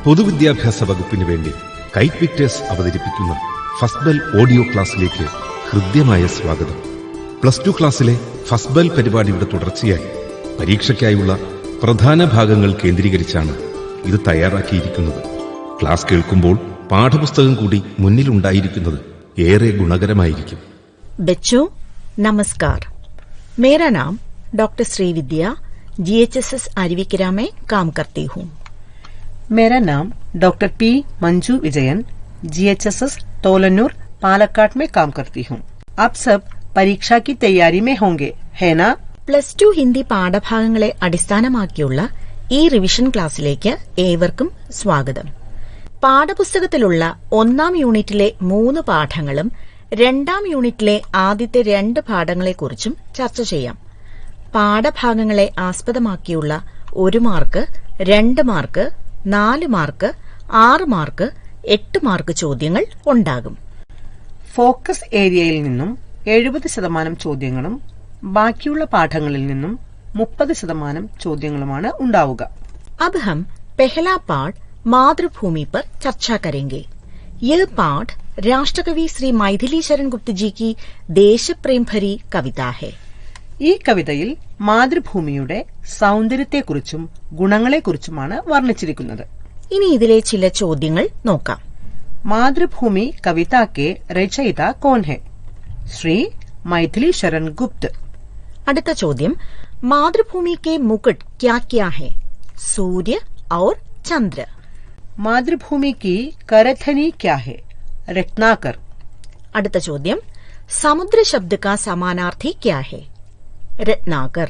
പൊതുവിദ്യാഭ്യാസ വകുപ്പിന് വേണ്ടി കൈറ്റ് വിക്ടേഴ്സ് അവതരിപ്പിക്കുന്ന ഫസ്റ്റ് ബെൽ ഓഡിയോ ക്ലാസ്സിലേക്ക് ഹൃദ്യമായ സ്വാഗതം. +2 ക്ലാസ്സിലെ ഫസ്റ്റ് ബെൽ പരിപാടിയുടെ തുടർച്ചയായി പരീക്ഷയ്ക്കായുള്ള പ്രധാന ഭാഗങ്ങൾ കേന്ദ്രീകരിച്ചാണ് ഇത് തയ്യാറാക്കിയിരിക്കുന്നത്. ക്ലാസ് കേൾക്കുമ്പോൾ പാഠപുസ്തകം കൂടി മുന്നിലുണ്ടായിരിക്കുന്നത് ഏറെ ഗുണകരമായിരിക്കും. बच्चों नमस्कार, मेरा नाम डॉक्टर श्रीविद्या GHSS अरविकरा में काम करती हूँ. मेरा नाम doctor P Manju Vijayan GHSS Tholanur Palakkad में काम करती हूँ. आप सब परीक्षा की तैयारी में होंगे, है ना? +2 ഹിന്ദി പാഠഭാഗങ്ങളെ അടിസ്ഥാനമാക്കിയുള്ള ഈ റിവിഷൻ ക്ലാസ്സിലേക്ക് ഏവർക്കും സ്വാഗതം. പാഠപുസ്തകത്തിലുള്ള 1-ാം യൂണിറ്റിലെ 3 പാഠങ്ങളും 2-ാം യൂണിറ്റിലെ ആദ്യത്തെ 2 പാഠങ്ങളെക്കുറിച്ചും ചർച്ച ചെയ്യാം. പാഠഭാഗങ്ങളെ ആസ്പദമാക്കിയുള്ള 1 mark, 2 mark, 4 mark, 6 mark, 8 mark ചോദ്യങ്ങൾ ഉണ്ടാകും. ഫോക്കസ് ഏരിയയിൽ നിന്നും 70% ചോദ്യങ്ങളും ബാക്കിയുള്ള പാഠങ്ങളിൽ നിന്നും 30% ചോദ്യങ്ങളുമാണ് ഉണ്ടാവുക. अब हम पहला पाठ मातृभूमि पर चर्चा करेंगे. यह पाठ राष्ट्रकवि श्री मैथिली शरण गुप्त जी की देश प्रेम भरी कविता है. ഈ കവിതയിൽ മാതൃഭൂമിയുടെ സൗന്ദര്യത്തെക്കുറിച്ചും ഗുണങ്ങളെക്കുറിച്ചുമാണ് വർണ്ണിച്ചിരിക്കുന്നത്. ഇനി ഇതിലെ ചില ചോദ്യങ്ങൾ നോക്കാം. മാതൃഭൂമി കവിത के रचयिता कौन है? श्री मैथिली शरण गुप्त. അടുത്ത ചോദ്യം, मातृभूमि के मुकुट क्या क्या है? सूर्य और चंद्र. मातृभूमि की करधनी क्या है? रत्नाकर. അടുത്ത ചോദ്യം, समुद्र शब्द का समानार्थी क्या है? रत्नाकर.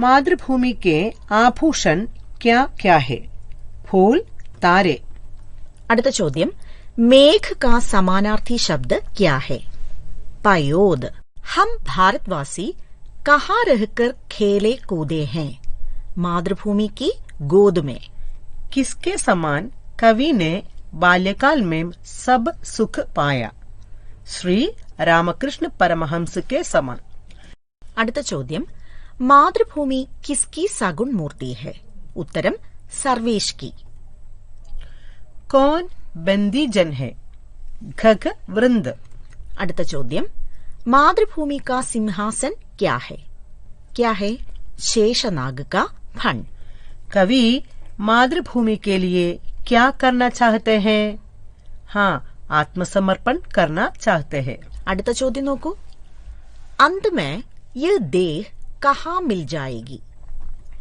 मातृभूमि के आभूषण क्या क्या है? फूल, तारे. അടുത്ത ചോദ്യം, मेघ का समानार्थी शब्द क्या है? पयोद. हम भारतवासी कहाँ रहकर खेले कूदे हैं? मातृभूमि की गोद में. किसके समान कवि ने बाल्यकाल में सब सुख पाया? श्री रामकृष्ण परमहंस के समान. അടുത്ത ചോദ്യം, मातृभूमि किसकी सगुण मूर्ति है? उत्तरम, सर्वेश की. कौन बंदी जन है? घग वृंद. അടുത്ത ചോദ്യം, मातृभूमि का सिंहासन क्या है? क्या है? शेषनाग का फण. कवि मातृभूमि के लिए क्या करना चाहते हैं? हाँ, आत्मसमर्पण करना चाहते हैं. അടുത്ത ചോദ്യം നോക്കൂ. अंत में यह देह कहाँ मिल जाएगी?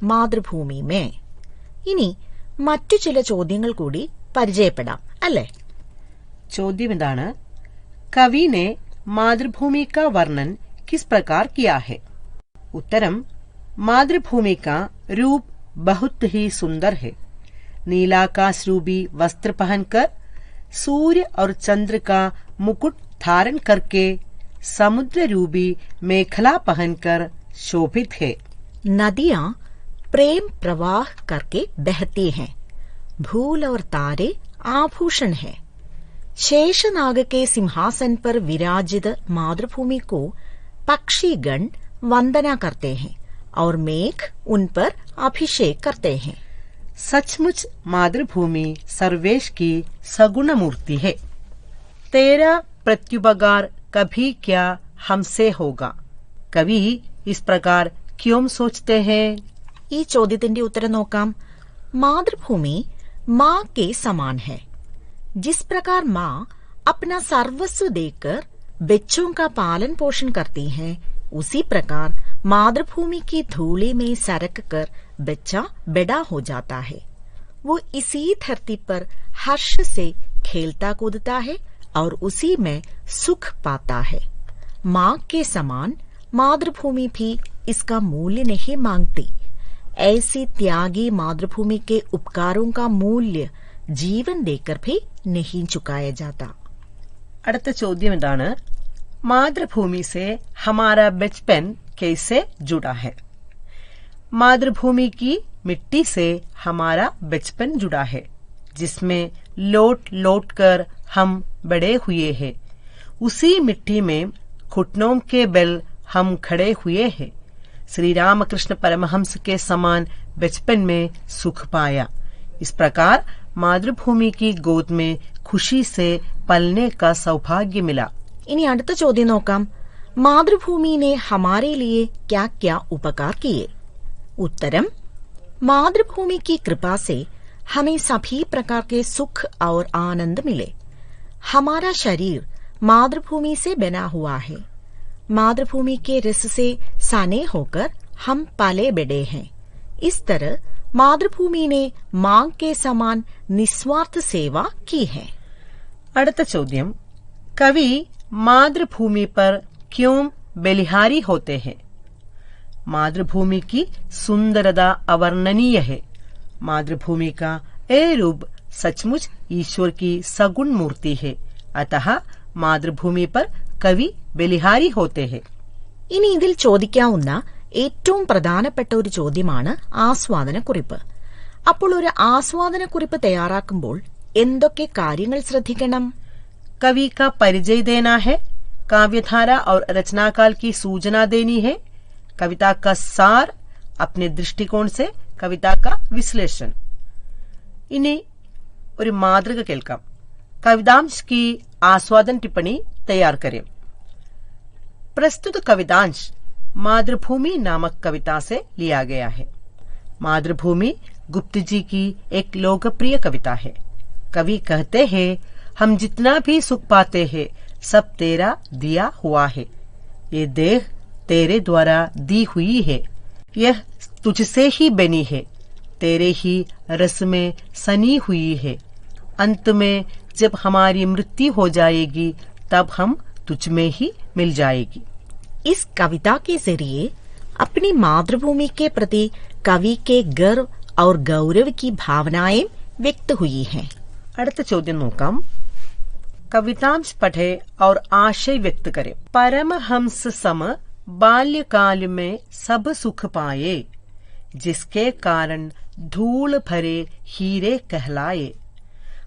मातृभूमि में. ഇനി മറ്റു ചില ചോദ്യങ്ങൾ കൂടി പരിചയപ്പെടാം, അല്ലേ? ചോദ്യം ഇതാണ്, कवि ने मातृभूमि का वर्णन किस प्रकार किया है? उत्तरम, मातृभूमि का रूप बहुत ही सुंदर है. नीलाकाश रूपी वस्त्र पहनकर, सूर्य और चंद्र का मुकुट धारण करके, समुद्र रूपी मेखला पहनकर शोभित है. नदियां प्रेम प्रवाह करके बहती हैं. भूल और तारे आभूषण है. शेषनाग के सिंहासन पर विराजित मातृभूमि को पक्षीगण वंदना करते हैं और मेघ उन पर अभिषेक करते हैं. सचमुच मातृभूमि सर्वेश की सगुण मूर्ति है. तेरा प्रत्युपकार कभी क्या हमसे होगा? कवि इस प्रकार क्यों सोचते हैं? ഈ ചോദ്യത്തിന്റെ ഉത്തരം നോക്കാം. मातृभूमि माँ के समान है. जिस प्रकार माँ अपना सर्वस्व देकर बच्चों का पालन पोषण करती है, उसी प्रकार मातृभूमि की धूलि में सरक कर बच्चा बड़ा हो जाता है. वो इसी धरती पर हर्ष से खेलता कूदता है और उसी में सुख पाता है. माँ के समान मातृभूमि भी इसका मूल्य नहीं मांगती. ऐसी त्यागी मातृभूमि के उपकारों का मूल्य जीवन देकर भी नहीं चुकाया जाता. അടുത്ത ചോദ്യം ഇതാണ്, मातृभूमि से हमारा बचपन कैसे जुड़ा है? मातृभूमि की मिट्टी से हमारा बचपन जुड़ा है, जिसमें लौट लौट कर हम बड़े हुए हैं. उसी मिट्टी में घुटनों के बल हम खड़े हुए हैं. श्री रामकृष्ण परमहंस के समान बचपन में सुख पाया. इस प्रकार मातृभूमि की गोद में खुशी से पलने का सौभाग्य मिला। ഇനി അടുത്ത ചോദ്യം നോക്കാം. मातृभूमि ने हमारे लिए क्या क्या उपकार किए? उत्तरम: मातृभूमि की कृपा से हमें सभी प्रकार के सुख और आनंद मिले. हमारा शरीर मातृभूमि से बना हुआ है. मातृभूमि के रस से सने होकर हम पले बढ़े हैं. इस तरह मातृभूमि ने मां के समान निस्वार्थ सेवा की है. അടുത്ത ചോദ്യം, कवि मातृभूमि पर क्यों बलिहारी होते हैं? मातृभूमि की सुंदरता अवर्णनीय है. मातृभूमि का ये रूप सचमुच ईश्वर की सगुण मूर्ति है. अतः मातृभूमि पर कवि बलिहारी होते हैं. ഇനി ഇതിൽ ചോദിക്കാവുന്ന ഏറ്റവും പ്രധാനപ്പെട്ട ഒരു ചോദ്യമാണ് ആസ്വാദനക്കുറിപ്പ്. അപ്പോൾ ഒരു ആസ്വാദനക്കുറിപ്പ് തയ്യാറാക്കുമ്പോൾ എന്തൊക്കെ കാര്യങ്ങൾ ശ്രദ്ധിക്കണം? कवि का परिचय देना है, काव्यधारा और रचनाकाल की सूचना देनी है, कविता का सार, अपने दृष्टिकोण से कविता का विश्लेषण. इन्हें ഒരു മാതൃക കേൾക്കാം. कवितांश की आस्वादन टिप्पणी तैयार करें. प्रस्तुत कवितांश मातृभूमि नामक कविता से लिया गया है. मातृभूमि गुप्त जी की एक लोकप्रिय कविता है. कवि कहते हैं, हम जितना भी सुख पाते हैं सब तेरा दिया हुआ है. ये देह तेरे द्वारा दी हुई है. यह तुझसे ही बनी है, तेरे ही रस में सनी हुई है. अंत में जब हमारी मृत्यु हो जाएगी तब हम तुझ में ही मिल जाएगी. इस कविता के जरिए अपनी मातृभूमि के प्रति कवि के गर्व और गौरव की भावनाएं व्यक्त हुई हैं. അടുത്ത ചോദ്യം നോക്കാം. कवितांश पढ़े और आशय व्यक्त करे. परमहंस सम बाल्यकाल में सब सुख पाए, जिसके कारण धूल भरे हीरे कहलाए.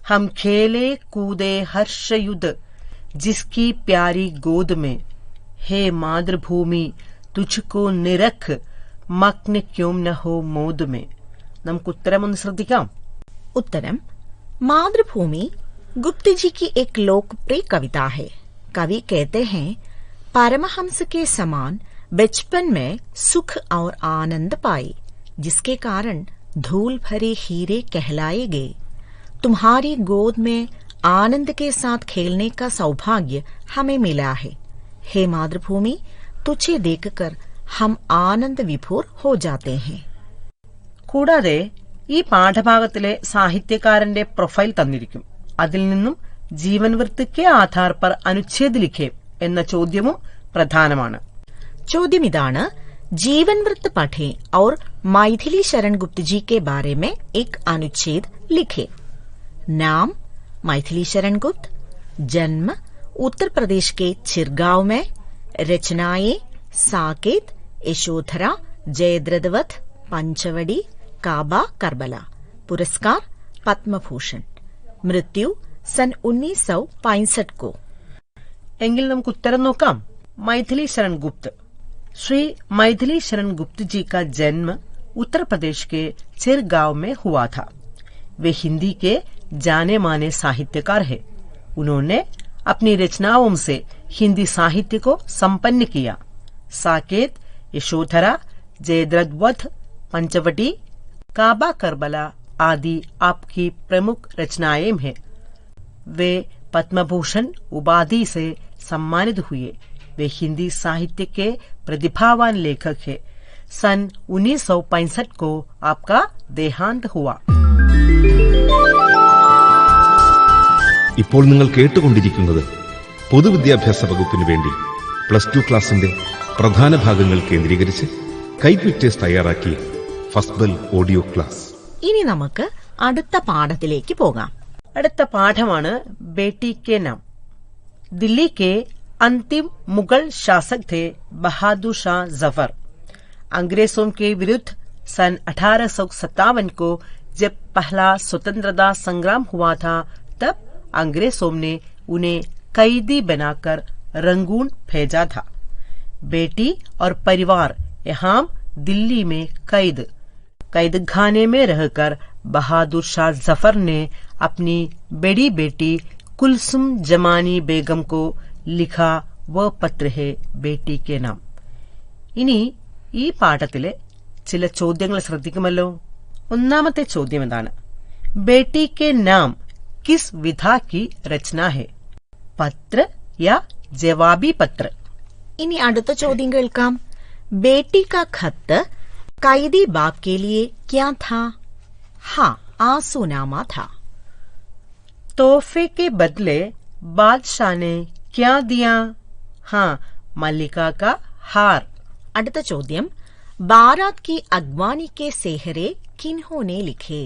हम खेले कूदे हर्ष युद्ध जिसकी प्यारी गोद में. हे मातृभूमि तुझको निरख मग्न क्यों न हो मोद में. നമുക്ക് ഉത്തരം ഒന്ന് ശ്രദ്ധിക്കാം. उत्तरम: मातृभूमि गुप्त जी की एक लोकप्रिय कविता है. कवि कहते हैं, परमहंस के समान बचपन में सुख और आनंद पाए, जिसके कारण धूल भरे हीरे कहलाए गए. तुम्हारी गोद में आनंद के साथ खेलने का सौभाग्य हमें मिला है. हे मातृभूमि, तुझे देखकर हम आनंद विभोर हो जाते हैं. കൂടാതെ ഈ പാഠഭാഗത്തിലെ സാഹിത്യകാരന്റെ പ്രൊഫൈൽ തന്നിരിക്കും. അതിൽ നിന്നും ജീവൻ വൃത്ത് के आधार पर अनुच्छेद लिखे എന്ന ചോദ്യവും പ്രധാനമാണ്. ചോദ്യം ഇതാണ്: जीवन वृत्त पढ़े और मैथिली शरण गुप्त जी के बारे में एक अनुच्छेद लिखे. नाम: मैथिली शरण गुप्त. जन्म: उत्तर प्रदेश के चिरगांव में. रचनाएं: साकेत, यशोधरा, जयद्रथवध, पंचवटी, काबा, करबला. पुरस्कार: पद्मभूषण. मृत्यु सन 1965 को. എങ്കിൽ നമുക്ക് ഉത്തരം നോക്കാം. मैथिली शरण गुप्त. श्री मैथिली शरण गुप्त जी का जन्म उत्तर प्रदेश के चिरगांव में हुआ था. वे हिंदी के जाने माने साहित्यकार हैं. उन्होंने अपनी रचनाओं से हिंदी साहित्य को संपन्न किया. साकेत, यशोधरा, जयद्रथवध, पंचवटी, काबा, करबला आदि आपकी प्रमुख रचनाएं हैं. वे पद्मभूषण उपाधि से सम्मानित हुए. वे हिंदी साहित्य के प्रतिभावान लेखक हैं. सन 1965 को आपका देहांत हुआ. ഇപ്പോൾ നിങ്ങൾ കേട്ടുകൊണ്ടിരിക്കുന്നത് പൊതുവിദ്യാഭ്യാസ വകുപ്പിന് വേണ്ടി +2 ക്ലാസിന്റെ പ്രധാന ഭാഗങ്ങൾ കേന്ദ്രീകരിച്ച് കൈറ്റ് വിക്ടേഴ്സ് തയ്യാറാക്കിയ ഫസ്ബൽ ഓഡിയോ ക്ലാസ്. ഇനി നമുക്ക് അടുത്ത പാഠത്തിലേക്ക് പോകാം. അടുത്ത പാഠമാണ് बेटी के नाम. दिल्ली के अंतिम मुगल शासक थे बहादुर शाह जफर. अंग्रेजों के विरुद्ध सन 1857 को जब पहला स्वतंत्रता संग्राम हुआ था, तब अंग्रेजों ने उन्हें कैदी बनाकर रंगून भेजा था. बेटी और परिवार यहाँ दिल्ली में कैद खाने में रहकर बहादुर शाह जफर ने अपनी बड़ी बेटी कुलसुम जमानी बेगम को लिखा वह पत्र है बेटी के नाम. ഇനി ഈ പാഠത്തിലെ ചില ചോദ്യങ്ങൾ ശ്രദ്ധിക്കുമല്ലോ. ഒന്നാമത്തെ ചോദ്യം എന്താണ്? ബേട്ടി കെ നാം കിസ് വിധാ കി രചന ഹെ? പത്ര യാ ജവാബി പത്ര? ഇനി അടുത്ത ചോദ്യം കേൾക്കാം. बेटी का खत कैदी बाप के लिए क्या था? हाँ, आंसूनामा था. तोहफे के बदले बादशाह ने क्या दिया? हाँ, मल्लिका का हार. അടുത്ത ചോദ്യം. बारात की अगवानी के सेहरे किन्होंने लिखे?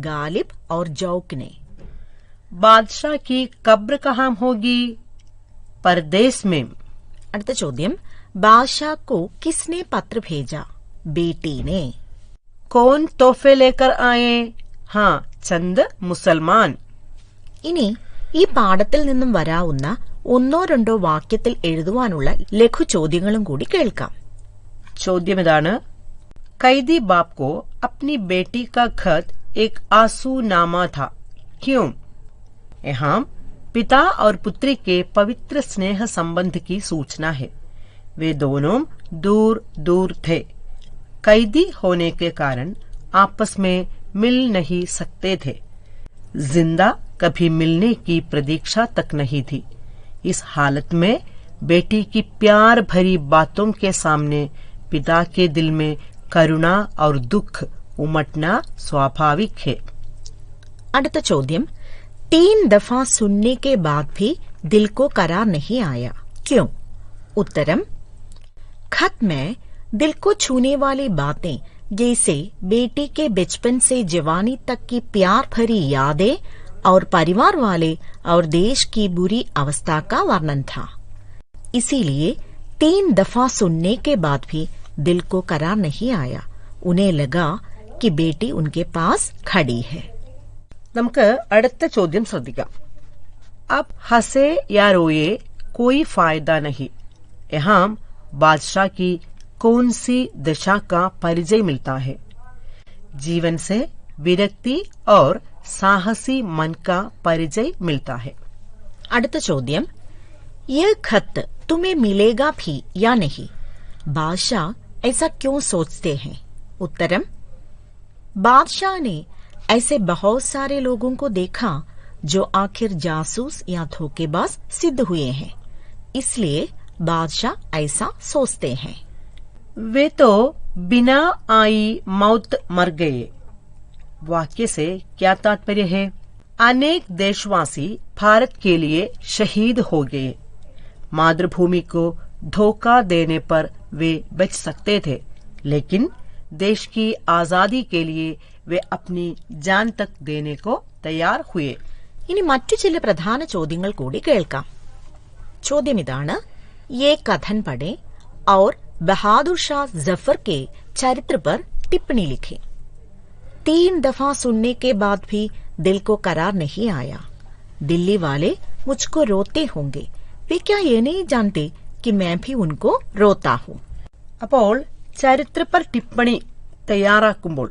गालिब और जौक ने. बादशाह की कब्र कहाँ होगी? परदेश में. അടുത്ത ചോദ്യം. बादशाह को किसने पत्र भेजा? बेटी ने. कौन तोहफे लेकर आए? हाँ, चंद मुसलमान. ഇനി ഈ പാഠത്തിൽ നിന്നും വരാവുന്ന ഒന്നോ രണ്ടോ വാക്യത്തിൽ എഴുതുവാനുള്ള ലഘു ചോദ്യങ്ങളും കൂടി കേൾക്കാം. ചോദ്യം ഇതാണ്. कैदी बाप को अपनी बेटी का खत एक आंसूनामा था. क्यों? यहाँ पिता और पुत्री के पवित्र स्नेह संबंध की सूचना है. वे दोनों दूर दूर थे. कैदी होने के कारण आपस में मिल नहीं सकते थे. जिंदा कभी मिलने की प्रतीक्षा तक नहीं थी. इस हालत में बेटी की प्यार भरी बातों के सामने पिता के दिल में करुणा और दुख उमटना स्वाभाविक है. അടുത്ത ചോദ്യം. 3 दफा सुनने के बाद भी दिल को करार नहीं आया. क्यों? उत्तरम. खत में दिल को छूने वाली बातें जैसे बेटी के बचपन से जवानी तक की प्यार भरी यादें और परिवार वाले और देश की बुरी अवस्था का वर्णन था. इसीलिए 3 दफा सुनने के बाद भी दिल को करार नहीं आया. उन्हें लगा कि बेटी उनके पास खड़ी है. നമുക്ക് അടുത്ത ചോദ്യം ശ്രദ്ധിക്കാം. अब हंसे या रोए कोई फायदा नहीं. यहाँ बादशाह की कौन सी दशा का परिचय मिलता है? जीवन से विरक्ति और साहसी मन का परिचय मिलता है. അടുത്ത ചോദ്യം. यह खत तुम्हें मिलेगा भी या नहीं? बादशाह ऐसा क्यों सोचते हैं? उत्तरम. बादशाह ने ऐसे बहुत सारे लोगों को देखा जो आखिर जासूस या धोखेबाज सिद्ध हुए हैं. इसलिए बादशाह ऐसा सोचते हैं. वे तो बिना आई मौत मर गए. वाक्य से क्या तात्पर्य है? अनेक देशवासी भारत के लिए शहीद हो गए. मातृभूमि को धोखा देने पर वे बच सकते थे, लेकिन देश की आजादी के लिए वे अपनी जान तक देने को तैयार हुए. ഇനി മറ്റു ചില പ്രധാന ചോദ്യങ്ങൾ കൂടി കേൾക്കാം. ചോദ്യം ഇതാണ്. ये कथन पढ़े और बहादुर शाह जफर के चरित्र पर टिप्पणी लिखे. 3 दफा सुनने के बाद भी दिल को करार नहीं आया. दिल्ली वाले मुझको रोते होंगे. वे क्या ये नहीं जानते कि मैं भी उनको रोता हूँ? അപ്പോൾ ചരിത്ര पर टिप्पणी തയ്യാറാക്കുമ്പോൾ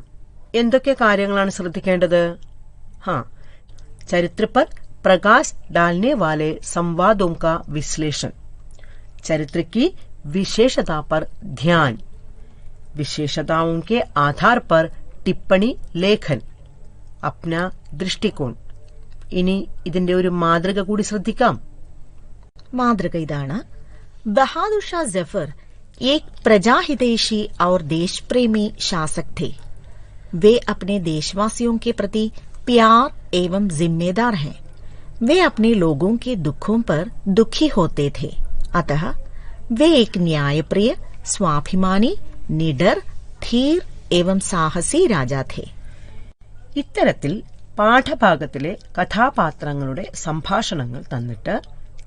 എന്തൊക്കെ കാര്യങ്ങളാണ് ശ്രദ്ധിക്കേണ്ടത്? हाँ, चरित्र पर प्रकाश डालने वाले संवादों का विश्लेषण, चरित्र की विशेषता पर ध्यान, विशेषताओं के आधार पर टिप्पणी लेखन, अपना दृष्टिकोण. ഇനി ഇതിന്റെ ഒരു മാതൃക കൂടി ശ്രദ്ധിക്കാം. മാതൃക ഇതാണ്. बहादुर शाह जफर एक प्रजाहितैषी और देशप्रेमी शासक थे. वे अपने देशवासियों के प्रति प्यार एवं जिम्मेदार हैं. वे अपने लोगों के दुखों पर दुखी होते थे. अतः वे एक न्यायप्रिय, स्वाभिमानी, निडर, धीर एवं साहसी राजा थे. ഇത്തരത്തിൽ പാഠഭാഗത്തിലെ കഥാപാത്രങ്ങളുടെ സംഭാഷണങ്ങൾ തന്നിട്ട്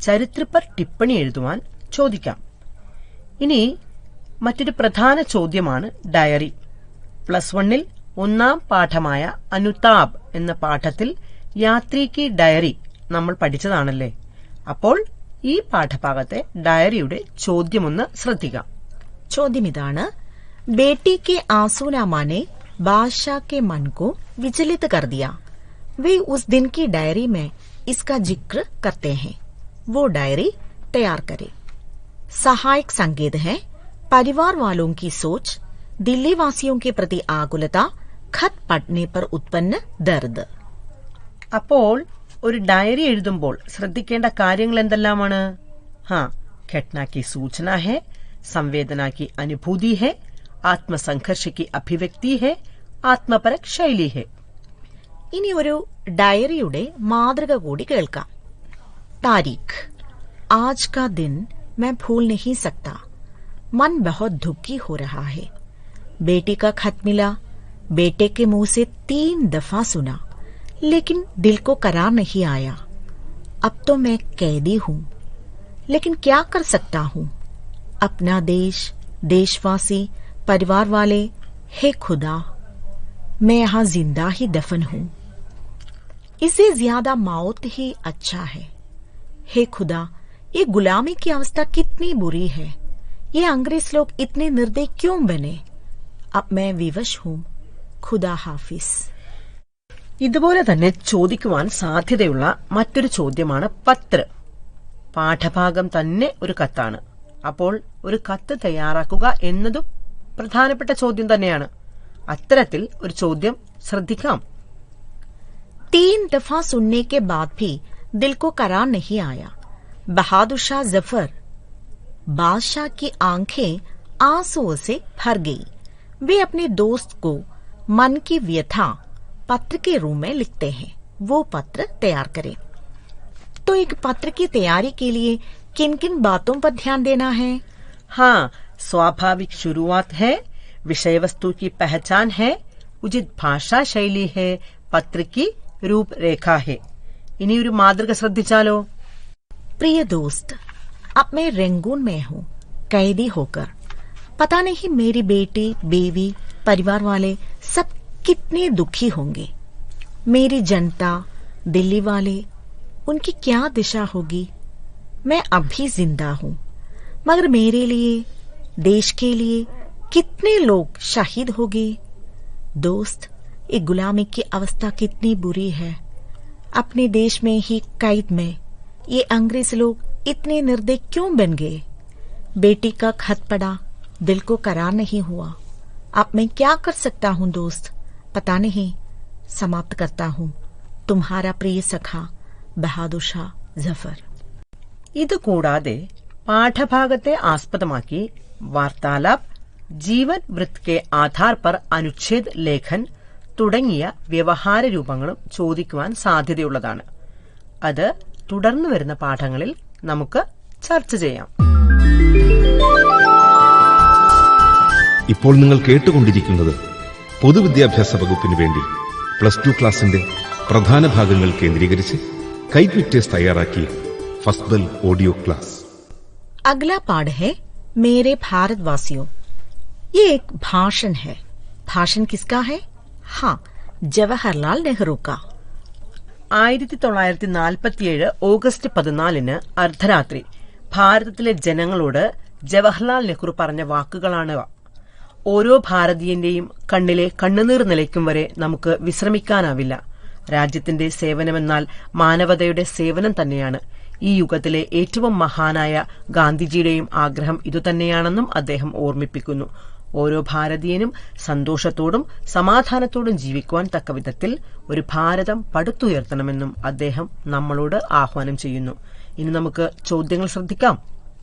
ചരിത്ര पर टिप्पणी എഴുതുവാൻ ചോദിക്കാം. ഇനി മറ്റൊരു പ്രധാന ചോദ്യമാണ് ഡയറി. +1 ഒന്നാം പാഠമായ അനുതാപ് എന്ന പാഠത്തിൽ യാത്രി की ഡയറി നമ്മൾ പഠിച്ചതാണല്ലേ. അപ്പോൾ ഈ പാഠഭാഗത്തെ ഡയറിയുടെ ചോദ്യമൊന്ന് ശ്രദ്ധിക്കാം. ചോദ്യം ഇതാണ്. बेटी के आंसूनामा ने बादशाह के मन को विचलित कर दिया। वे उस दिन की डायरी में इसका जिक्र करते हैं। वो डायरी तैयार करे। सहायक संकेत है परिवार वालों की सोच, दिल्ली वासियों के प्रति आकुलता, खत पढ़ने पर उत्पन्न दर्द। അപ്പോൾ ഒരു ഡയറി എഴുതുമ്പോൾ ശ്രദ്ധിക്കേണ്ട കാര്യങ്ങൾ എന്തെല്ലാമാണ്? घटना की सूचना है, संवेदना की अनुभूति है, आत्मसंघर्ष की अभिव्यक्ति है, आत्मपरक शैली है. ഇനി ഒരു ഡയറിയുടെ മാതൃക കൂടി കേൾക്കാം. तारीख, आज का दिन मैं भूल नहीं सकता. मन बहुत दुखी हो रहा है. बेटी का खत मिला. बेटे के मुंह से 3 दफा सुना, लेकिन दिल को करार नहीं आया. अब तो मैं कैदी हूं, लेकिन क्या कर सकता हूं. अपना देश, देशवासी, परिवार वाले, हे खुदा, मैं यहाँ जिंदा ही दफन हूं. इससे ज्यादा मौत ही अच्छा है. हे खुदा, ये गुलामी की अवस्था कितनी बुरी है. ये अंग्रेज लोग इतने निर्दयी क्यों बने. अब मैं विवश हूं. खुदा हाफिज. ഇതുപോലെ തന്നെ ചോദിക്കുവാൻ സാധ്യതയുള്ള മറ്റൊരു ചോദ്യമാണ് പത്ര. പാഠഭാഗം തന്നെ ഒരു കത്താണ്. അപ്പോൾ ഒരു കത്ത് തയ്യാറാക്കുക എന്നതും പ്രധാനപ്പെട്ട ചോദ്യം തന്നെയാണ്. അത്തരത്തിൽ ഒരു ചോദ്യം ശ്രദ്ധിക്കാം. 3 दफा सुनने के बाद भी दिल को करार नहीं आया. बहादुर शाह जफर. बादशाह की आंखें आंसुओं से भर गई. वे अपने दोस्त को मन की व्यथा पत्र के रूप में लिखते हैं. वो पत्र तैयार करें. तो एक पत्र की तैयारी के लिए किन किन बातों पर ध्यान देना है? स्वाभाविक शुरुआत है, विषय वस्तु की पहचान है, उचित भाषा शैली है, पत्र की रूपरेखा है. इन्हीं ഒരു മാതൃക ശ്രദ്ധിച്ചാലോ. प्रिय दोस्त, अब मैं रंगून में हूँ, कैदी होकर. पता नहीं मेरी बेटी, बीवी, परिवार वाले सब कितने दुखी होंगे. मेरी जनता, दिल्ली वाले, उनकी क्या दिशा होगी. मैं अब भी जिंदा हूँ, मगर मेरे लिए, देश के लिए कितने लोग शहीद हो गए. दोस्त, ये गुलामी की अवस्था कितनी बुरी है. अपने देश में ही कैद में ये अंग्रेज लोग इतने निर्दयी क्यों बन गए. बेटी का खत पढ़ा, दिल को करार नहीं हुआ. अब मैं क्या कर सकता हूँ दोस्त, पता नहीं. समाप्त करता हूँ. तुम्हारा प्रिय सखा बहादुर शाह जफर. ഇതുകൂടാതെ പാഠഭാഗത്തെ ആസ്പദമാക്കി വാർത്താലാപ്, ജീവൻ വൃത്ത് കെ ആധാർ പർ അനുച്ഛേദ് ലേഖൻ തുടങ്ങിയ വ്യവഹാര രൂപങ്ങളും ചോദിക്കുവാൻ സാധ്യതയുള്ളതാണ്. അത് തുടർന്നു വരുന്ന പാഠങ്ങളിൽ നമുക്ക് ചർച്ച ചെയ്യാം. ഇപ്പോൾ നിങ്ങൾ കേട്ടുകൊണ്ടിരിക്കുന്നത് പൊതുവിദ്യാഭ്യാസ വകുപ്പിന് വേണ്ടി +2 ക്ലാസിന്റെ പ്രധാന ഭാഗങ്ങൾ കേന്ദ്രീകരിച്ച് കൈറ്റ് വിക്ടേഴ്സ് തയ്യാറാക്കിയ ഫസ്ബൽ ഓഡിയോ ക്ലാസ്. अगला पाठ है मेरे भारतवासियों. ये एक भाषण है. भाषण किसका है? जवाहरलाल नेहरू का. 1947 ഓഗസ്റ്റ് 14 അർദ്ധരാത്രി ഭാരതത്തിലെ ജനങ്ങളോട് ജവഹർലാൽ നെഹ്റു പറഞ്ഞ വാക്കുകളാണിവ. ഓരോ ഭാരതീയന്റെയും കണ്ണിലെ കണ്ണുനീർ നിലയ്ക്കും വരെ നമുക്ക് വിശ്രമിക്കാനാവില്ല. രാജ്യത്തിന്റെ സേവനമെന്നാൽ മാനവതയുടെ സേവനം തന്നെയാണ്. ഈ യുഗത്തിലെ ഏറ്റവും മഹാനായ ഗാന്ധിജിയുടെയും ആഗ്രഹം ഇതുതന്നെയാണെന്നും അദ്ദേഹം ഓർമ്മിപ്പിക്കുന്നു. ഓരോ ഭാരതീയനും സന്തോഷത്തോടും സമാധാനത്തോടും ജീവിക്കുവാൻ തക്കവിധത്തിൽ ഒരു ഭാരതം പടുത്തുയർത്തണമെന്നും അദ്ദേഹം നമ്മളോട് ആഹ്വാനം ചെയ്യുന്നു. ഇനി നമുക്ക് ചോദ്യങ്ങൾ ശ്രദ്ധിക്കാം.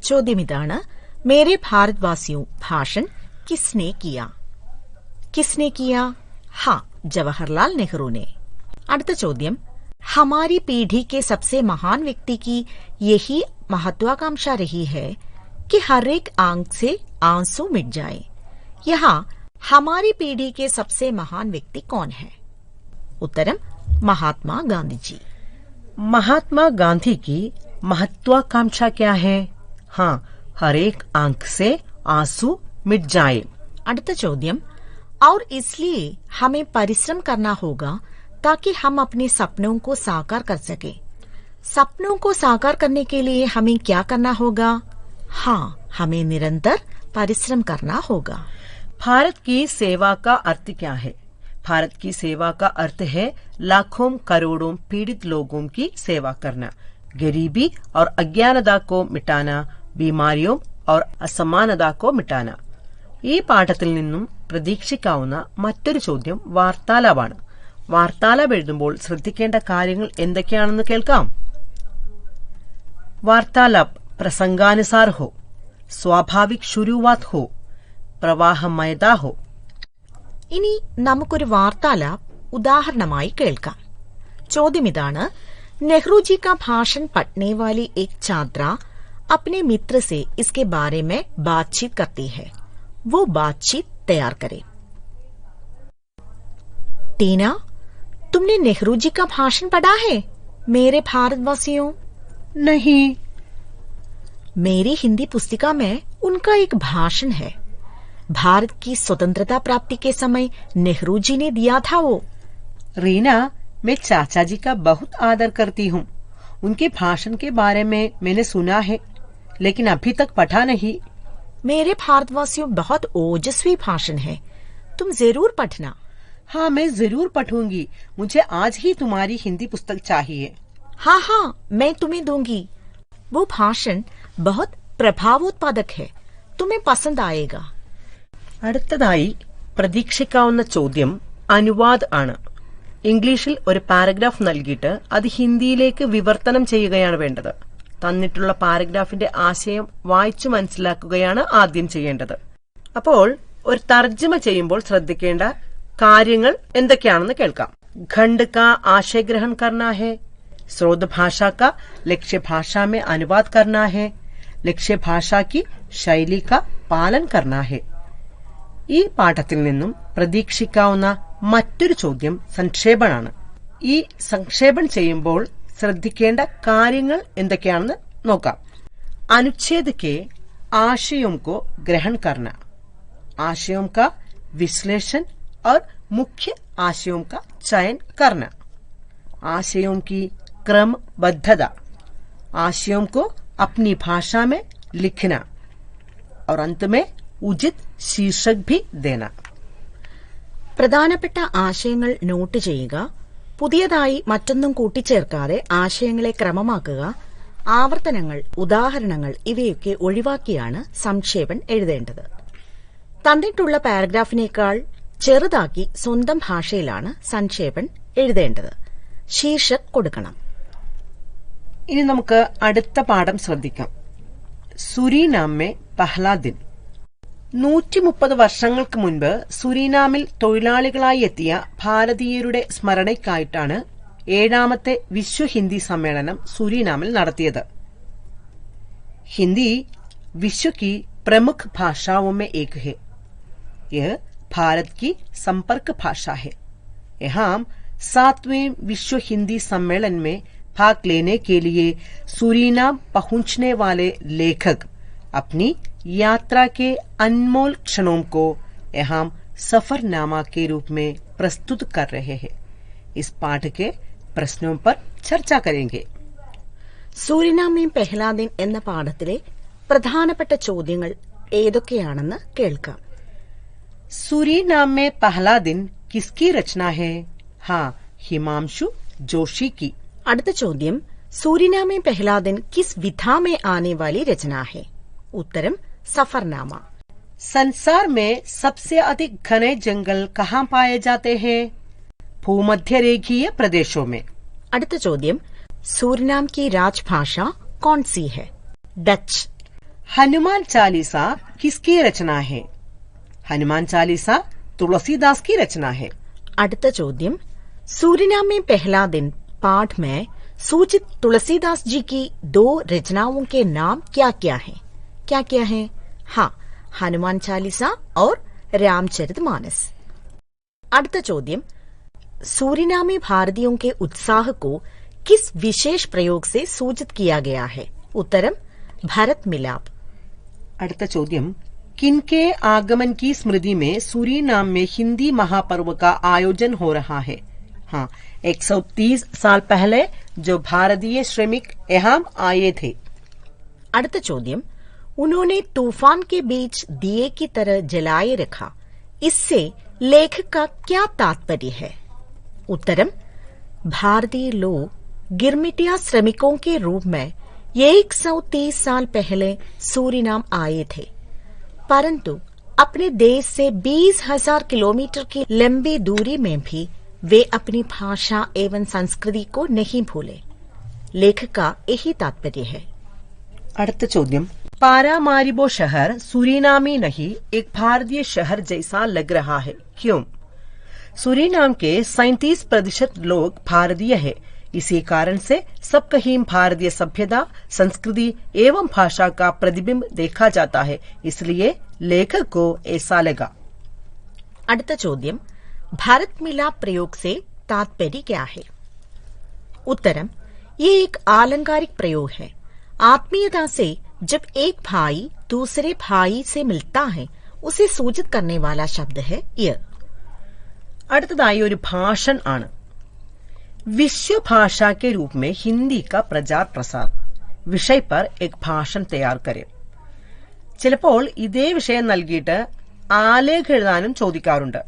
ചോദ്യം ഇതാണ്: മേരെ ഭാരതവാസിയോ ഭാഷൺ കിസ്നെ കിയ? കിസ്നെ കിയ? ജവഹർലാൽ നെഹ്റു ने. അടുത്ത ചോദ്യം: हमारी पीढ़ी के सबसे महान व्यक्ति की यही महत्वाकांक्षा रही है कि हर एक आंख से आंसू मिट जाए. यहाँ हमारी पीढ़ी के सबसे महान व्यक्ति कौन है? उत्तरम: महात्मा गांधी जी. महात्मा गांधी की महत्वाकांक्षा क्या है? हर एक आंख से आंसू मिट जाए. അടുത്ത ചോദ്യം: और इसलिए हमें परिश्रम करना होगा ताकि हम अपने सपनों को साकार कर सके. सपनों को साकार करने के लिए हमें क्या करना होगा? हमें निरंतर परिश्रम करना होगा. भारत की सेवा का अर्थ क्या है? भारत की सेवा का अर्थ है लाखों करोड़ों पीड़ित लोगों की सेवा करना, गरीबी और अज्ञानता को मिटाना, बीमारियों और असमानता को मिटाना. ഈ പാഠത്തിൽ നിന്നും പ്രതീക്ഷിക്കാവുന്ന മറ്റൊരു ചോദ്യം വാർത്താലാപാണ്. വാർത്താലാപ് എഴുതുമ്പോൾ ശ്രദ്ധിക്കേണ്ട കാര്യങ്ങൾ എന്തൊക്കെയാണെന്ന് കേൾക്കാം. वार्तालाप प्रसंगानुसार हो, स्वाभाविक शुरुआत हो, പ്രവാഹമയതാ ഹോ. ഇനി നമുക്കൊരു വാർത്താലാപ് ഉദാഹരണമായി കേൾക്കാം. ചോദ്യം ഇതാണ്: नेहरू जी का भाषण पढ़ने वाली एक छात्रा अपने मित्र से इसके बारे में बातचीत करती है. वो बातचीत तैयार करे. टीना, तुमने नेहरू जी का भाषण पढ़ा है मेरे भारतवासियों? नहीं. मेरी हिंदी पुस्तिका में उनका एक भाषण है. भारत की स्वतंत्रता प्राप्ति के समय नेहरू जी ने दिया था वो. रीना, मैं चाचा जी का बहुत आदर करती हूँ. उनके भाषण के बारे में मैंने सुना है, लेकिन अभी तक पढ़ा नहीं. मेरे भारतवासियों, बहुत ओजस्वी भाषण है, तुम जरूर पढ़ना. हाँ, मैं जरूर पढ़ूंगी. मुझे आज ही तुम्हारी हिंदी पुस्तक चाहिए. हाँ हाँ, मैं तुम्हें दूंगी. वो भाषण बहुत प्रभावोत्पादक है, तुम्हें पसंद आएगा. അടുത്തതായി പ്രതീക്ഷിക്കാവുന്ന ചോദ്യം അനുവാദ് ആണ്. ഇംഗ്ലീഷിൽ ഒരു പാരഗ്രാഫ് നൽകിയിട്ട് അത് ഹിന്ദിയിലേക്ക് വിവർത്തനം ചെയ്യുകയാണ് വേണ്ടത്. തന്നിട്ടുള്ള പാരഗ്രാഫിന്റെ ആശയം വായിച്ചു മനസ്സിലാക്കുകയാണ് ആദ്യം ചെയ്യേണ്ടത്. അപ്പോൾ ഒരു തർജ്ജമ ചെയ്യുമ്പോൾ ശ്രദ്ധിക്കേണ്ട കാര്യങ്ങൾ എന്തൊക്കെയാണെന്ന് കേൾക്കാം. ഖണ്ഡ് കാ ആശയ ഗ്രഹൺ കർനാ ഹെ, स्रोत भाषा का लक्ष्य भाषा में अनुवाद करना है, लक्ष्य भाषा की शैली का पालन करना है. ഈ പാഠത്തിൽ നിന്നും പ്രതീക്ഷിക്കാവുന്ന മറ്റൊരു ചോദ്യം സംക്ഷേപണാണ്. ഈ സംക്ഷേപൺ ചെയ്യുമ്പോൾ ശ്രദ്ധിക്കേണ്ട കാര്യങ്ങൾ എന്തൊക്കെയാണെന്ന് നോക്കാം. അനുച്ഛേദ के आशयों को ग्रहण करना, आशयों का विश्लेषण और मुख्य आशयों का चयन करना, आशयों की क्रमबद्धता, आशयों को अपनी भाषा में लिखना और अंत में उचित शीर्षक भी देना. പ്രധാനപ്പെട്ട ആശയങ്ങൾ നോട്ട് ചെയ്യുക, പുതിയതായി മറ്റൊന്നും കൂട്ടിച്ചേർക്കാതെ ആശയങ്ങളെ ക്രമമാക്കുക, ആവർത്തനങ്ങൾ, ഉദാഹരണങ്ങൾ ഇവയൊക്കെ ഒഴിവാക്കിയാണ് സംക്ഷേപൺ എഴുതേണ്ടത്. തന്നിട്ടുള്ള പാരഗ്രാഫിനേക്കാൾ ചെറുതാക്കി സ്വന്തം ഭാഷയിലാണ് സംക്ഷേപൺ എഴുതേണ്ടത്. ശീർഷക് കൊടുക്കണം. ഇനി നമുക്ക് അടുത്ത പാഠം ശ്രദ്ധിക്കാം. സുരീനാം മേ പഹ്ലാ ദിൻ. 130 വർഷങ്ങൾക്ക് മുൻപ് സുരീനാമിൽ തൊഴിലാളികളായി എത്തിയ ഭാരതീയരുടെ സ്മരണയ്ക്കായിട്ടാണ് 7ാമത്തെ വിശ്വ ഹിന്ദി സമ്മേളനം സുരീനാമിൽ നടത്തിയത്. ഹിന്ദി विश्व की प्रमुख भाषाओं में एक है. यह भारत की संपर्क भाषा है. यहाँ 7वें विश्व हिंदी सम्मेलन में भाग लेने के लिए सूरीनाम पहुंचने वाले लेखक अपनी यात्रा के अनमोल क्षणों को यहाँ सफरनामा के रूप में प्रस्तुत कर रहे हैं. इस पाठ के प्रश्नों पर चर्चा करेंगे. സൂരിനാമി പെഹ്ലാ ദിൻ എന്ന പാഠത്തിലെ പ്രധാനപ്പെട്ട ചോദ്യങ്ങൾ ഏതൊക്കെയാണെന്ന് കേൾക്കാം. सूरीनाम में पहला दिन किसकी रचना है? हाँ, हिमांशु जोशी की. അടുത്ത ചോദ്യം, സൂരിനാമി പെഹ്ലാ ദിൻ കിസ് വിധാ में आने वाली रचना है? उत्तरम सफरनामा. संसार में सबसे अधिक घने जंगल कहाँ पाए जाते हैं? भूमध्य रेखीय प्रदेशों में. അടുത്ത ചോദ്യം, सूरीनाम की राजभाषा कौन सी है? डच. हनुमान चालीसा किसकी रचना है? हनुमान चालीसा तुलसीदास की रचना है. അടുത്ത ചോദ്യം, सूरीनाम में पहला दिन पाठ में सूचित तुलसीदास जी की 2 रचनाओं के नाम क्या क्या हैं? क्या क्या हैं? हाँ, हनुमान चालीसा और रामचरितमानस. അടുത്ത ചോദ്യം, सूरीनामी भारतीयों के उत्साह को किस विशेष प्रयोग से सूचित किया गया है? उत्तरम भरत मिलाप. അടുത്ത ചോദ്യം, किनके आगमन की स्मृति में सूरीनाम में हिंदी महापर्व का आयोजन हो रहा है? हाँ, 130 साल पहले जो भारतीय श्रमिक यहाँ आए थे. അടുത്ത ചോദ്യം, उन्होंने तूफान के बीच दिए की तरह जलाए रखा, इससे लेखक का क्या तात्पर्य है? उत्तरम, भारतीय लोग गिरमिटिया श्रमिकों के रूप में 130 साल पहले सूरीनाम आए थे, परंतु अपने देश से 20,000 किलोमीटर की लंबी दूरी में भी वे अपनी भाषा एवं संस्कृति को नहीं भूले। लेखक का यही तात्पर्य है। അടുത്ത ചോദ്യം, पारामारिबो शहर सूरीनामी नहीं एक भारतीय शहर जैसा लग रहा है, क्यों? सूरीनाम के 37% लोग भारतीय है, इसी कारण से सब कहीं भारतीय सभ्यता, संस्कृति एवं भाषा का प्रतिबिंब देखा जाता है, इसलिए लेखक को ऐसा लगा। അടുത്ത ചോദ്യം, भारत मिलाप प्रयोग से तात्पर्य क्या है? उत्तरम, ये एक आलंकारिक प्रयोग है। आत्मीयता से जब एक भाई दूसरे भाई से मिलता है, उसे सूचित करने वाला शब्द है य। അടുത്തതായി ഒരു ഭാഷൺ ആണ്. विश्व भाषा के रूप में हिंदी का प्रचार प्रसार विषय पर एक भाषण तैयार करें. ചിലപ്പോൾ ഇതേ വിഷയം നൽകിയിട്ട് ആലേഖം എഴുതാനും ചോദിക്കാറുണ്ട്.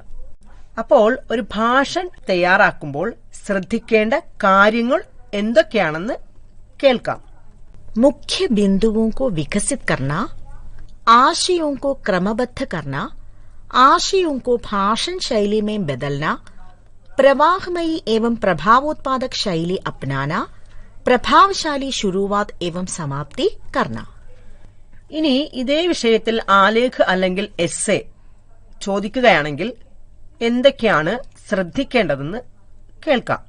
അപ്പോൾ ഒരു ഭാഷൺ തയ്യാറാക്കുമ്പോൾ ശ്രദ്ധിക്കേണ്ട കാര്യങ്ങൾ എന്തൊക്കെയാണെന്ന് കേൾക്കാം. मुख्य बिंदुओं को विकसित करना, आशयों को क्रमबद्ध करना, आशयों को भाषण शैली में बदलना, प्रवाहमयी एवं प्रभावोत्पादक शैली अपनाना, प्रभावशाली शुरुआत एवं समाप्ति करना. ഇനി ഇതേ വിഷയത്തിൽ ആലേഖ് അല്ലെങ്കിൽ എസ്സേ ചോദിക്കുകയാണെങ്കിൽ എന്തൊക്കെയാണ് ശ്രദ്ധിക്കേണ്ടതെന്ന് കേൾക്കാം.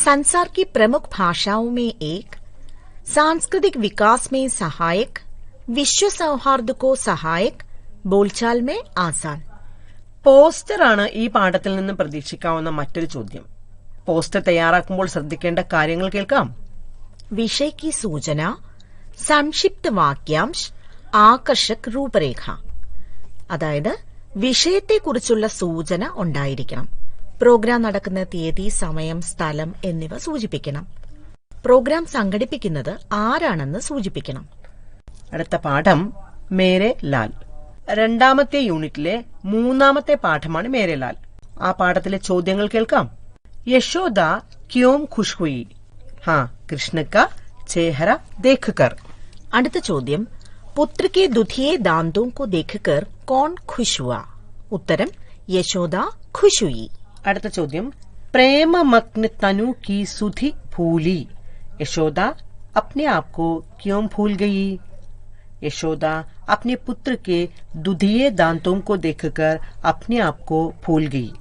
संसार की प्रमुख भाषाओं में एक, सांस्कृतिक विकास में सहायक, विश्व सौहार्द को सहायक, बोलचाल में आसान. പോസ്റ്റർ ആണ് ഈ പാഠത്തിൽ നിന്ന് പ്രതീക്ഷിക്കാവുന്ന മറ്റൊരു ചോദ്യം. പോസ്റ്റർ തയ്യാറാക്കുമ്പോൾ ശ്രദ്ധിക്കേണ്ട കാര്യങ്ങൾ കേൾക്കാം. विषय की सूचना, संक्षिप्त वाक्यांश, ആകർഷക് രൂപരേഖ. അതായത് വിഷയത്തെക്കുറിച്ചുള്ള സൂചന ഉണ്ടായിരിക്കണം. പ്രോഗ്രാം നടക്കുന്ന തീയതി, സമയം, സ്ഥലം എന്നിവ സൂചിപ്പിക്കണം. പ്രോഗ്രാം സംഘടിപ്പിക്കുന്നത് ആരാണെന്ന് സൂചിപ്പിക്കണം. അടുത്ത പാഠം മേരെ ലാൽ. രണ്ടാമത്തെ യൂണിറ്റിലെ 3ാമത്തെ പാഠമാണ് മേരെ ലാൽ. ആ പാഠത്തിലെ ചോദ്യങ്ങൾ കേൾക്കാം. യശോദ ക്യോം ഖുഷ് ഹുയി? ഹാ, കൃഷ്ണ കാ ചേഹര ദേഖ്കർ. അടുത്ത ചോദ്യം, പുത്ര के दुधिये दांतों को देखकर कौन खुश हुआ? उत्तरम, यशोदा खुश हुई. അടുത്ത ചോദ്യം, प्रेममग्न तनु की सुधि भूली, यशोदा अपने आप को क्यों भूल गई? यशोदा अपने पुत्र के दुधिये दांतों को देखकर अपने आप को भूल गई.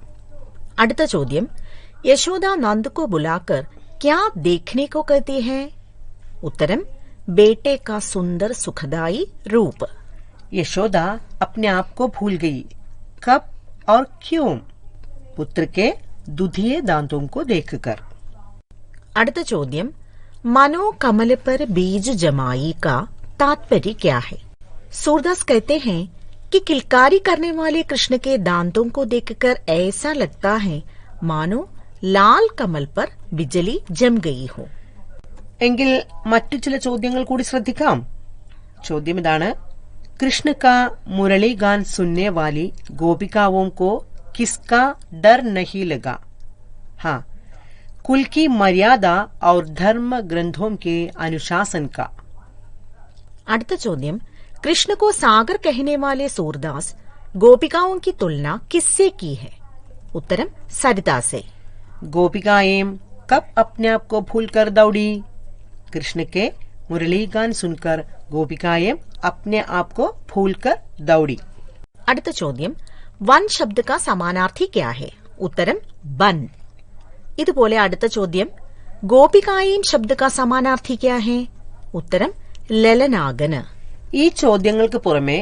അടുത്ത ചോദ്യം, यशोदा नंद को बुलाकर क्या देखने को कहती है? उत्तरम, बेटे का सुंदर सुखदाई रूप. यशोदा अपने आप को भूल गई, कब और क्यों? पुत्र के दुधिये दांतों को देखकर. അടുത്ത ചോദ്യം, मनो कमल पर बीज जमाई का तात्पर्य क्या है? सूरदास कहते हैं कि किलकारी करने वाले कृष्ण के दांतों को देखकर ऐसा लगता है मानो लाल कमल पर बिजली जम गई हो. എങ്കിൽ മറ്റു ചില ചോദ്യങ്ങൾ കൂടി ശ്രദ്ധിക്കാം. ചോദ്യം ഇതാണ്, കൃഷ്ണ കാ മുരളി ഗാൻ സുनने वाली गोपिकाओं को किसका डर नहीं लगा? हाँ, कुल की मर्यादा और धर्म ग्रंथों के अनुशासन का. അടുത്ത ചോദ്യം, कृष्ण को सागर कहने वाले सूरदास गोपिकाओं की तुलना किससे की है? उत्तरम, सरिता से. गोपिकाएं कब अपने आप को भूल कर दौड़ी? कृष्ण के मुरली गान सुनकर गोपिकाएं अपने आप को भूल कर दौड़ी. അടുത്ത ചോദ്യം, വൻ ശബ്ദ का समानार्थी क्या है? उत्तरम, बन. ഇതുപോലെ അടുത്ത ചോദ്യം, ഗോപികായേം ശബ്ദ का समानार्थी क्या है? ഉത്തരം, ലലനാഗന്. ഈ ചോദ്യങ്ങൾക്ക് പുറമെ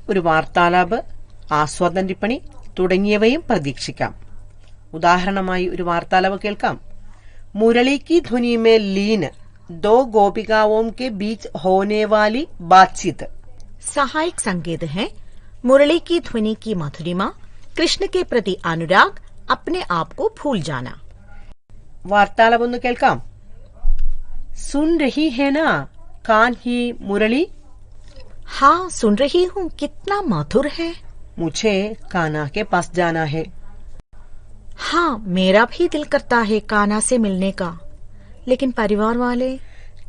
ഒരു വാർത്താലാപ്, ആസ്വാദന ടിപ്പണി തുടങ്ങിയവയും പ്രതീക്ഷിക്കാം. ഉദാഹരണമായി ഒരു വാർത്താലാപ് കേൾക്കാം. മുരളി की ध्वनि में लीन दो गोपिकाओं के बीच होने वाली बातचीत. सहायक संकेत है, मुरली की ध्वनि की मधुरिमा, कृष्ण के प्रति अनुराग, अपने आप को भूल जाना. വാർത്താലാപ് ഒന്ന് കേൾക്കാം. सुन रही है ना कान ही मुरली? हाँ, सुन रही हूँ, कितना मधुर है. मुझे कान्हा के पास जाना है। हाँ, मेरा भी दिल करता है कान्हा से मिलने का, लेकिन परिवार वाले।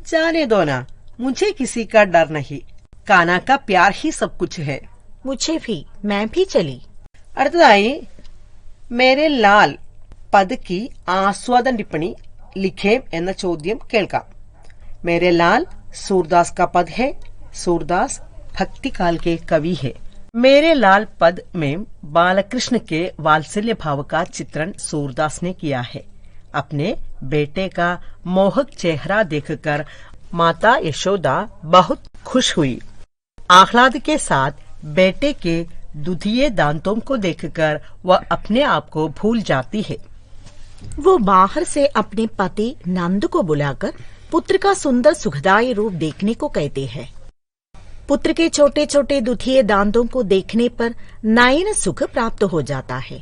जाने दो ना, मुझे किसी का डर नहीं, कान्हा का प्यार ही सब कुछ है। मुझे भी, मैं भी चली। അടുത്തതായി മേരെ ലാൽ പദ് की ആസ്വാദൻ टिप्पणी लिखें എന്ന ചോദ്യം കേൾക്കാം. मेरे लाल सूरदास का पद है. सूरदास भक्ति काल के कवि है. मेरे लाल पद में बालकृष्ण के वात्सल्य भाव का चित्रण सूरदास ने किया है. अपने बेटे का मोहक चेहरा देखकर माता यशोदा बहुत खुश हुई. आह्लाद के साथ बेटे के दुधिये दांतों को देखकर वह अपने आप को भूल जाती है. वो बाहर से अपने पति नंद को बुलाकर पुत्र का सुंदर सुखदायी रूप देखने को कहते हैं. पुत्र के छोटे छोटे दुधिये दांतों को देखने पर नयन सुख प्राप्त हो जाता है.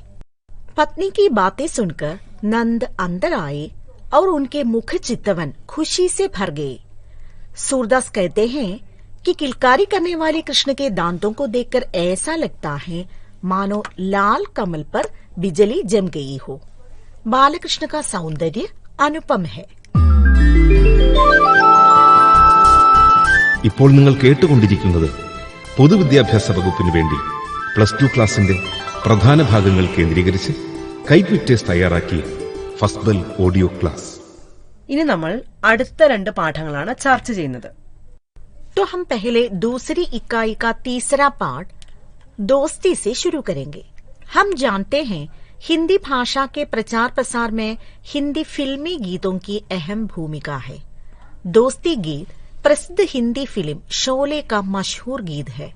पत्नी की बातें सुनकर नंद अंदर आए और उनके मुख चितवन खुशी से भर गए. सूरदास कहते हैं कि किलकारी करने वाले कृष्ण के दांतों को देखकर ऐसा लगता है मानो लाल कमल पर बिजली जम गई हो. बालकृष्ण का सौंदर्य अनुपम है. ഇപ്പോൾ നിങ്ങൾ കേട്ടുകൊണ്ടിരിക്കുന്നത് പൊതുവിദ്യാഭ്യാസ വകുപ്പിന് വേണ്ടി +2 ക്ലാസിന്റെ പ്രധാന ഭാഗങ്ങൾ കേന്ദ്രീകരിച്ച് കൈറ്റ് വിക്ടേഴ്സ് തയ്യാറാക്കിയ ഫസ്റ്റ് ബെൽ ഓഡിയോ ക്ലാസ്. ഇനി നമ്മൾ അടുത്ത 2 പാഠങ്ങളാണ് ചർച്ച ചെയ്യുന്നത്. तो हम पहले दूसरी इकाई का तीसरा पाठ दोस्ती से शुरू करेंगे. हम जानते हैं हिंदी भाषा के प्रचार प्रसार में हिंदी फिल्मी गीतों की अहम भूमिका है. दोस्ती गीत प्रसिद्ध हिंदी फिल्म शोले का मशहूर गीत है.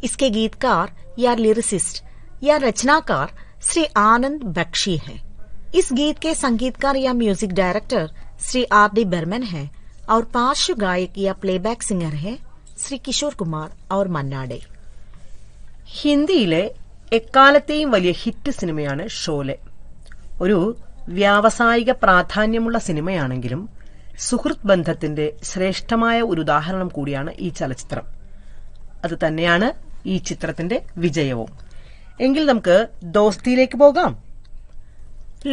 इसके गीतकार या लिरिसिस्ट या रचनाकार श्री आनंद बख्शी है. इस गीत के संगीतकार या music director Shri R.D. Burman है और पार्श्व गायक या प्लेबैक सिंगर है श्री किशोर कुमार और मन्नाडे. ഹിന്ദിയിലെ എക്കാലത്തെയും വലിയ ഹിറ്റ് സിനിമയാണ് ഷോലെ. ഒരു വ്യാവസായിക പ്രാധാന്യമുള്ള സിനിമയാണെങ്കിലും സുഹൃത്ത് ബന്ധത്തിന്റെ ശ്രേഷ്ഠമായ ഒരു ഉദാഹരണം കൂടിയാണ് ഈ ചലച്ചിത്രം. അത് തന്നെയാണ് ഈ ചിത്രത്തിന്റെ വിജയവും. എങ്കിൽ നമുക്ക് ദോസ്തിയിലേക്ക് പോകാം.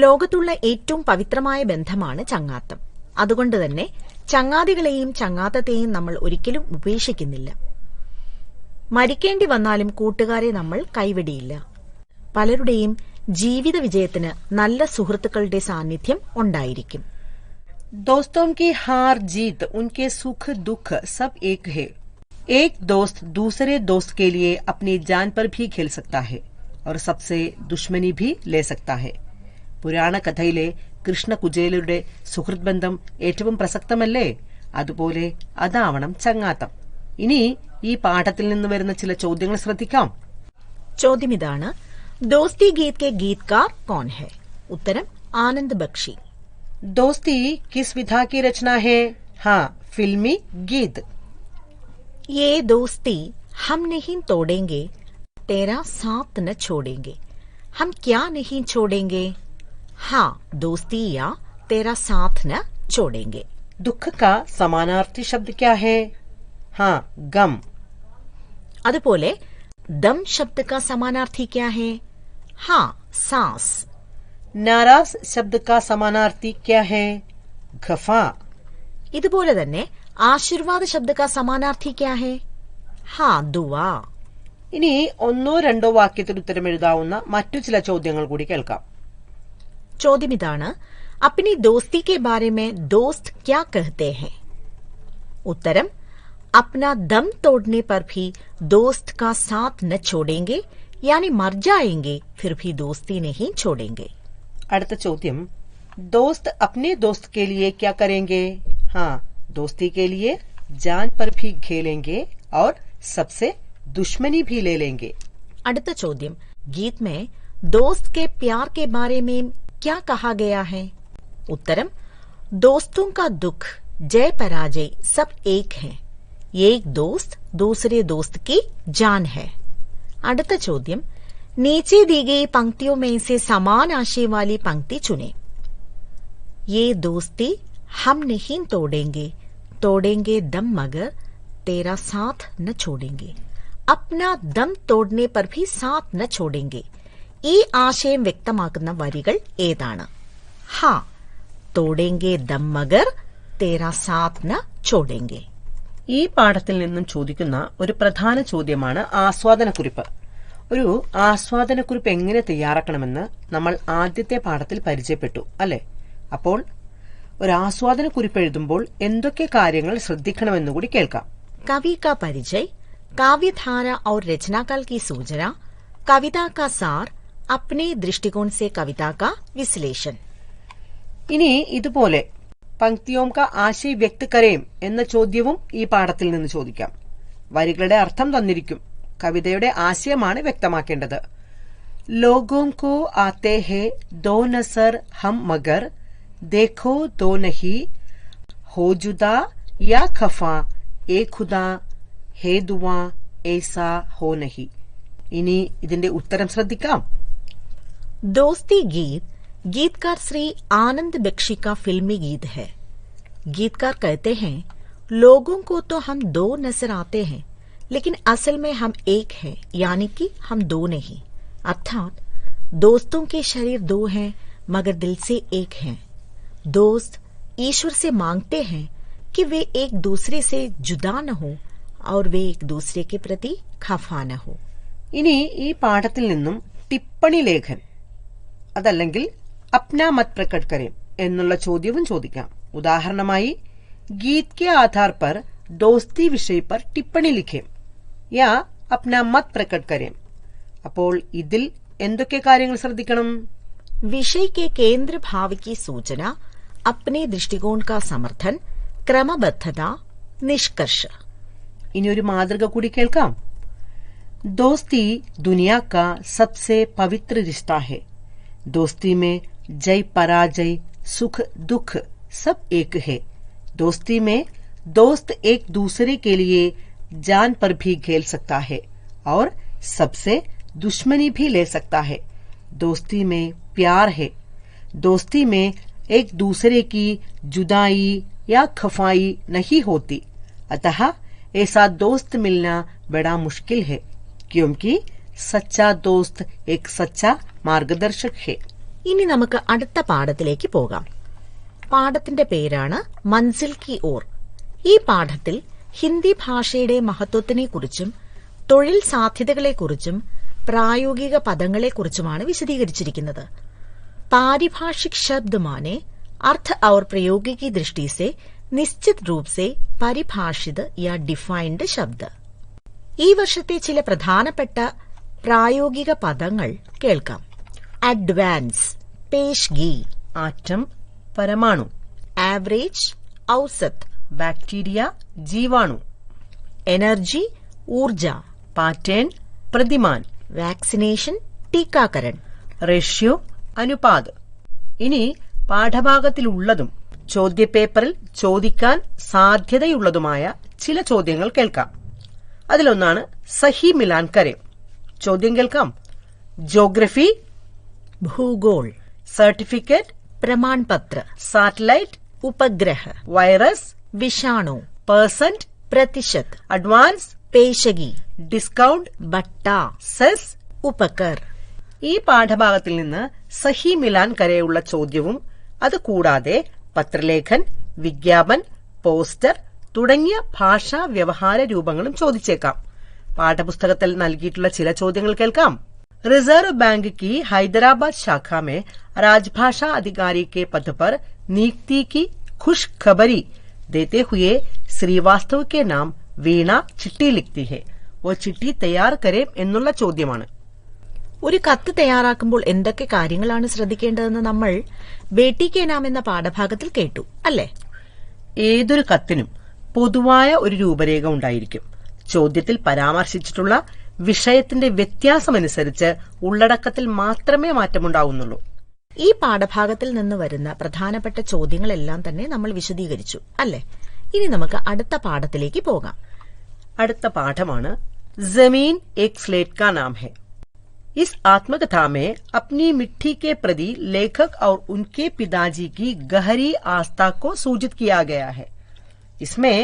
ലോകത്തുള്ള ഏറ്റവും പവിത്രമായ ബന്ധമാണ് ചങ്ങാത്തം. അതുകൊണ്ട് തന്നെ ചങ്ങാതികളെയും ചങ്ങാത്തത്തെയും നമ്മൾ ഒരിക്കലും ഉപേക്ഷിക്കുന്നില്ല. മരിക്കേണ്ടി വന്നാലും കൂട്ടുകാരെ നമ്മൾ കൈവിടിയില്ല. പലരുടെയും ജീവിത വിജയത്തിന് നല്ല സുഹൃത്തുക്കളുടെ സാന്നിധ്യം ഉണ്ടായിരിക്കും. दोस्तों की हार जीत, उनके सुख दुख सब एक है. एक दोस्त दूसरे दोस्त के लिए अपनी जान पर भी खेल सकता है और सबसे दुश्मनी भी ले सकता है. പുരാണ കഥയിലെ കൃഷ്ണ കുചേലരുടെ സുഹൃത്ത് ബന്ധം ഏറ്റവും പ്രസക്തമല്ലേ? അതുപോലെ അതാവണം ചങ്ങാത്തം. ഇനി ഈ പാഠത്തിൽ നിന്ന് വരുന്ന ചില ചോദ്യങ്ങൾ ശ്രദ്ധിക്കാം. ചോദ്യം ഇതാണ്: दोस्ती गीत के गीतकार कौन है? उत्तरम आनंद बख्शी. दोस्ती किस विधा की रचना है? हाँ, फिल्मी गीत. ये दोस्ती हम नहीं तोड़ेंगे, तेरा साथ न छोड़ेंगे. हम क्या नहीं छोड़ेंगे? हाँ, दोस्ती या तेरा साथ न छोड़ेंगे. दुख का समानार्थी शब्द क्या है? हाँ, गम. അതുപോലെ दम शब्द का समानार्थी क्या है? हाँ, सांस. नाराज शब्द का समानार्थी क्या है? ഖഫ. ഇതുപോലെ തന്നെ ആശീർവാദ ശബ്ദ का समानार्थी क्या है? हाँ, दुआ. ഇനി ഒന്നോ രണ്ടോ വാക്യത്തിൽ ഉത്തരം എഴുതാവുന്ന മറ്റു ചില ചോദ്യങ്ങൾ കൂടി കേൾക്കാം. ചോദ്യം ഇതാണ്: अपनी दोस्ती के बारे में दोस्त क्या कहते हैं? उत्तरम अपना दम तोड़ने पर भी दोस्त का साथ न छोड़ेंगे, यानी मर जाएंगे फिर भी दोस्ती नहीं छोड़ेंगे. അടുത്ത ചോദ്യം: दोस्त अपने दोस्त के लिए क्या करेंगे? हाँ, दोस्ती के लिए जान पर भी खेलेंगे और सबसे दुश्मनी भी ले लेंगे. അടുത്ത ചോദ്യം: गीत में दोस्त के प्यार के बारे में क्या कहा गया है? उत्तरम दोस्तों का दुख जय पराजय सब एक है, एक दोस्त दूसरे दोस्त की जान है. അടുത്ത ചോദ്യം: नीचे दी गई पंक्तियों में से समान आशय वाली पंक्ति चुने. ये दोस्ती हम नहीं तोड़ेंगे, तोड़ेंगे दम मगर तेरा साथ न छोड़ेंगे. अपना दम तोड़ने पर भी साथ न छोड़ेंगे ഈ ആശയം വ്യക്തമാക്കുന്ന വരികൾ ഏതാണ്? ഹാ തോടേങ്കെ ദം മഗർ തേരാ സാത്ത് ന ചോടേങ്കെ. ഈ പാഠത്തിൽ നിന്നും ചോദിക്കുന്ന ഒരു പ്രധാന ചോദ്യമാണ് ആസ്വാദനക്കുറിപ്പ്. ഒരു ആസ്വാദനക്കുറിപ്പ് എങ്ങനെ തയ്യാറാക്കണമെന്ന് നമ്മൾ ആദ്യത്തെ പാഠത്തിൽ പരിചയപ്പെട്ടു അല്ലെ? അപ്പോൾ ഒരു ആസ്വാദനക്കുറിപ്പ് എഴുതുമ്പോൾ എന്തൊക്കെ കാര്യങ്ങൾ ശ്രദ്ധിക്കണമെന്നുകൂടി കേൾക്കാം. कवि का परिचय, काव्यधारा और रचनाकाल की सूचना, कविता का सार, अपने दृष्टिकोण से कविता का विश्लेषण. ഇനി ഇതുപോലെ പങ്ക്തിയോം കാ ആശയ വ്യക്ത് കരേം എന്ന ചോദ്യവും ഈ പാഠത്തിൽ നിന്ന് ചോദിക്കാം. വരികളുടെ അർത്ഥം തന്നിരിക്കും, കവിതയുടെ ആശയമാണ് വ്യക്തമാക്കേണ്ടത്. ലോഗോं को आते हैं दो नजर हम मगर देखो दो नहीं हो जुदा या खफा ए खुदा हे दुआ ऐसा हो नहीं. ഇനി ഇതിന്റെ ഉത്തരം ശ്രദ്ധിക്കാം. दोस्ती गीत गीतकार श्री आनंद बख्शी का फिल्मी गीत है. गीतकार कहते हैं, लोगों को तो हम दो नजर आते हैं लेकिन असल में हम एक हैं, यानी कि हम दो नहीं. अर्थात दोस्तों के शरीर दो हैं मगर दिल से एक हैं. दोस्त ईश्वर से मांगते हैं कि वे एक दूसरे से जुदा न हो और वे एक दूसरे के प्रति खफा न हो. ഇനി ഈ പാഠത്തിൽ നിന്നും ടിപ്പണി ലേഖൻ അതല്ലെങ്കിൽ അപ്നാ മത് പ്രകട് കരേം എന്നുള്ള ചോദ്യവും ചോദിക്കാം. ഉദാഹരണമായി ഗീത് കെ ആധാർ पर दोस्ती विषय पर टिप्पणी लिखें या अपना मत प्रकट करें. അപ്പോൾ ഇതിൽ എന്തൊക്കെ കാര്യങ്ങൾ ശ്രദ്ധിക്കണം? विषय के केंद्र भाव की सूचना, अपने दृष्टिकोण का समर्थन, क्रमबद्धता, निष्कर्ष. ഇനി ഒരു മാതൃക കൂടി കേൾക്കാം. दोस्ती दुनिया का सबसे पवित्र रिश्ता है. दोस्ती में जय पराजय सुख दुख सब एक है. दोस्ती में दोस्त एक दूसरे के लिए जान पर भी खेल सकता है और सबसे दुश्मनी भी ले सकता है. दोस्ती में प्यार है. दोस्ती में एक दूसरे की जुदाई या खफाई नहीं होती. अतः ऐसा दोस्त मिलना बड़ा मुश्किल है क्योंकि सच्चा दोस्त एक सच्चा मार्गदर्शक है. ഇനി നമുക്ക് അടുത്ത പാഠത്തിലേക്ക് പോകാം. പാഠത്തിന്റെ പേരാണ് മൻസിൽ കി ഓർ. ഈ പാഠത്തിൽ ഹിന്ദി ഭാഷയുടെ മഹത്വത്തിനെക്കുറിച്ചും തൊഴിൽ സാധ്യതകളെക്കുറിച്ചും പ്രായോഗിക പദങ്ങളെക്കുറിച്ചുമാണ് വിശദീകരിച്ചിരിക്കുന്നത്. पारिभाषिक शब्द माने अर्थ और प्रयोग की दृष्टि से निश्चित रूप से परिभाषित या डिफाइंड शब्द. ഈ വർഷത്തെ ചില പ്രധാനപ്പെട്ട പ്രായോഗിക പദങ്ങൾ കേൾക്കാം. അഡ്വാൻസ്, പേഷ്ഗി, ആറ്റം പരമാണു, ആവറേജ്, ഔസത്ത്, ബാക്ടീരിയ ജീവാണു, എനർജി, ഊർജ, പാറ്റേൺ പ്രതിമാൻ, വാക്സിനേഷൻ, ടീക്കാകരൺ, റേഷ്യോ അനുപാത്. ഇനി പാഠഭാഗത്തിലുള്ളതും ചോദ്യപേപ്പറിൽ ചോദിക്കാൻ സാധ്യതയുള്ളതുമായ ചില ചോദ്യങ്ങൾ കേൾക്കാം. അതിലൊന്നാണ് സഹി മിലാൻ കരേം. ചോദ്യം കേൾക്കാം. ജോഗ്രഫി, ഭൂഗോൾ, സർട്ടിഫിക്കറ്റ്, പ്രമാൺ പത്ര, സാറ്റലൈറ്റ്, ഉപഗ്രഹ, വൈറസ്, വിഷാണു, പെർസെന്റ്, പ്രതിശത്, അഡ്വാൻസ്, പേശകി, ഡിസ്കൗണ്ട്, ബട്ട, സെസ്, ഉപകർ. ഈ പാഠഭാഗത്തിൽ നിന്ന് സഹി മിലാൻ കരയുള്ള ചോദ്യവും അത് കൂടാതെ പത്രലേഖൻ, വിജ്ഞാപൻ, പോസ്റ്റർ തുടങ്ങിയ ഭാഷാ വ്യവഹാര രൂപങ്ങളും ചോദിച്ചേക്കാം. പാഠപുസ്തകത്തിൽ നൽകിയിട്ടുള്ള ചില ചോദ്യങ്ങൾ കേൾക്കാം. रिजर्व बैंक की हैदराबाद शाखा में राजभाषा अधिकारी के पद पर नियुक्ति की खुशखबरी देते हुए श्रीवास्तव के नाम वीणा चिट्ठी लिखती है. वो चिट्ठी तैयार करे എന്നുള്ള ചോദ്യമാണ്. ഒരു കത്ത് തയ്യാറാക്കുമ്പോൾ എന്തൊക്കെ കാര്യങ്ങളാണ് ശ്രദ്ധിക്കേണ്ടതെന്ന് നമ്മൾ ബേട്ടി കെ നാം എന്ന പാഠഭാഗത്തിൽ കേട്ടു അല്ലേ? ഏതൊരു കത്തിനും പൊതുവായ ഒരു രൂപരേഖ ഉണ്ടായിരിക്കും. ചോദ്യത്തിൽ പരാമർശിച്ചിട്ടുള്ള വിഷയത്തിന്റെ വ്യത്യാസമനുസരിച്ച് ഉള്ളടക്കത്തിൽ മാത്രമേ മാറ്റമുണ്ടാവുന്നുള്ളൂ. ഈ പാഠഭാഗത്തിൽ നിന്ന് വരുന്ന പ്രധാനപ്പെട്ട ചോദ്യങ്ങളെല്ലാം തന്നെ നമ്മൾ വിശദീകരിച്ചു അല്ലേ? ഇനി നമുക്ക് അടുത്ത പാഠത്തിലേക്ക് പോകാം. അടുത്ത പാഠമാണ് ജമീൻ ഏക് സ്ലേറ്റ് കാ നാം ഹെ. इस आत्मकथा में अपनी मिट्टी के प्रति लेखक और उनके पिताजी की गहरी आस्था को सूचित किया गया है. इसमें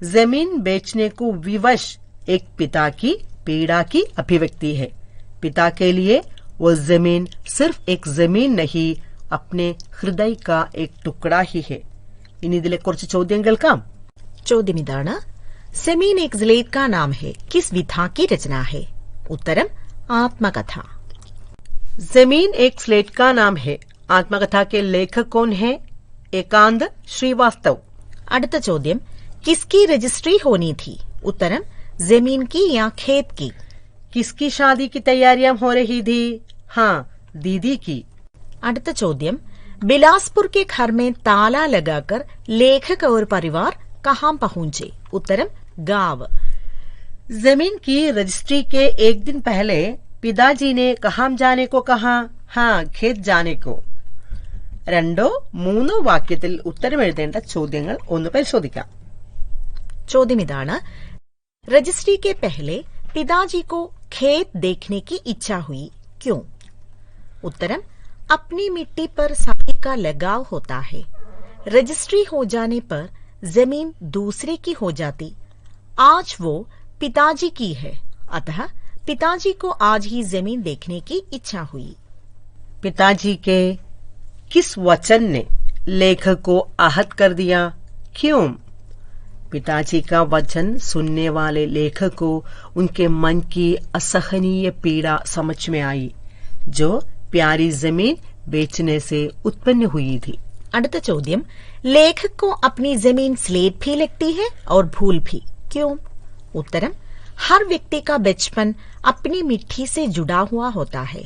जमीन बेचने को विवश एक पिता की पीड़ा की अभिव्यक्ति है। पिता के लिए वो जमीन सिर्फ एक जमीन नहीं, अपने हृदय का एक टुकड़ा ही है। ഇനി ഇതിലെ കുറച്ച് ചോദ്യം കേൾക്കാം. ചോദ്യം ഇതാണ്, जमीन एक स्लेट का नाम है, किस विधा की रचना है? उत्तरम आत्मकथा. जमीन एक स्लेट का नाम है. आत्मकथा के लेखक कौन है? एकांत श्रीवास्तव. അടുത്ത ചോദ്യം, किसकी रजिस्ट्री होनी थी? उत्तरम जमीन की या खेत की. किसकी शादी की तैयारियां हो रही थी? हाँ, दीदी की. അടുത്ത ചോദ്യം, बिलासपुर के घर में ताला लगाकर लेखक और परिवार कहाँ पहुंचे? उत्तरम गांव. जमीन की रजिस्ट्री के एक दिन पहले पिताजी ने कहाँ जाने को कहा? हाँ, खेत जाने को. രണ്ടോ മൂന്നോ വാക്യത്തിൽ ഉത്തരം എഴുതേണ്ട ചോദ്യങ്ങൾ ഒന്ന് പരിശോധിക്കാം. ചോദ്യം ഇതാണ്, रजिस्ट्री के पहले पिताजी को खेत देखने की इच्छा हुई, क्यों? उत्तरम अपनी मिट्टी पर सभी का लगाव होता है. रजिस्ट्री हो जाने पर जमीन दूसरे की हो जाती. आज वो पिताजी की है, अतः पिताजी को आज ही जमीन देखने की इच्छा हुई. पिताजी के किस वचन ने लेखक को आहत कर दिया? क्यों? पिताजी का वचन सुनने वाले लेखक को उनके मन की असहनीय पीड़ा समझ में आई, जो प्यारी जमीन बेचने से उत्पन्न हुई थी. അടുത്ത ചോദ്യം, लेखक को अपनी जमीन स्लेट भी लगती है और भूल भी, क्यों? उत्तरम हर व्यक्ति का बचपन अपनी मिट्टी से जुड़ा हुआ होता है.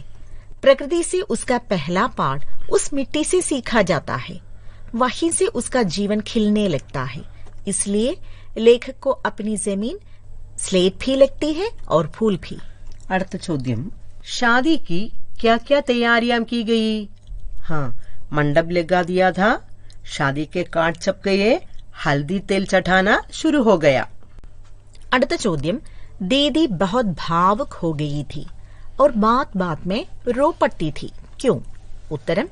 प्रकृति से उसका पहला पाठ उस मिट्टी से सीखा जाता है, वहीं से उसका जीवन खिलने लगता है. इसलिए लेखक को अपनी जमीन स्लेट भी लगती है और फूल भी. അടുത്ത ചോദ്യം, शादी की क्या क्या तैयारियां की गई? हाँ, मंडप लगा दिया था, शादी के कार्ड छप गए, हल्दी तेल चढ़ाना शुरू हो गया. അടുത്ത ചോദ്യം, दीदी बहुत भावुक हो गई थी और बात बात में रो पड़ती थी, क्यों? उत्तरम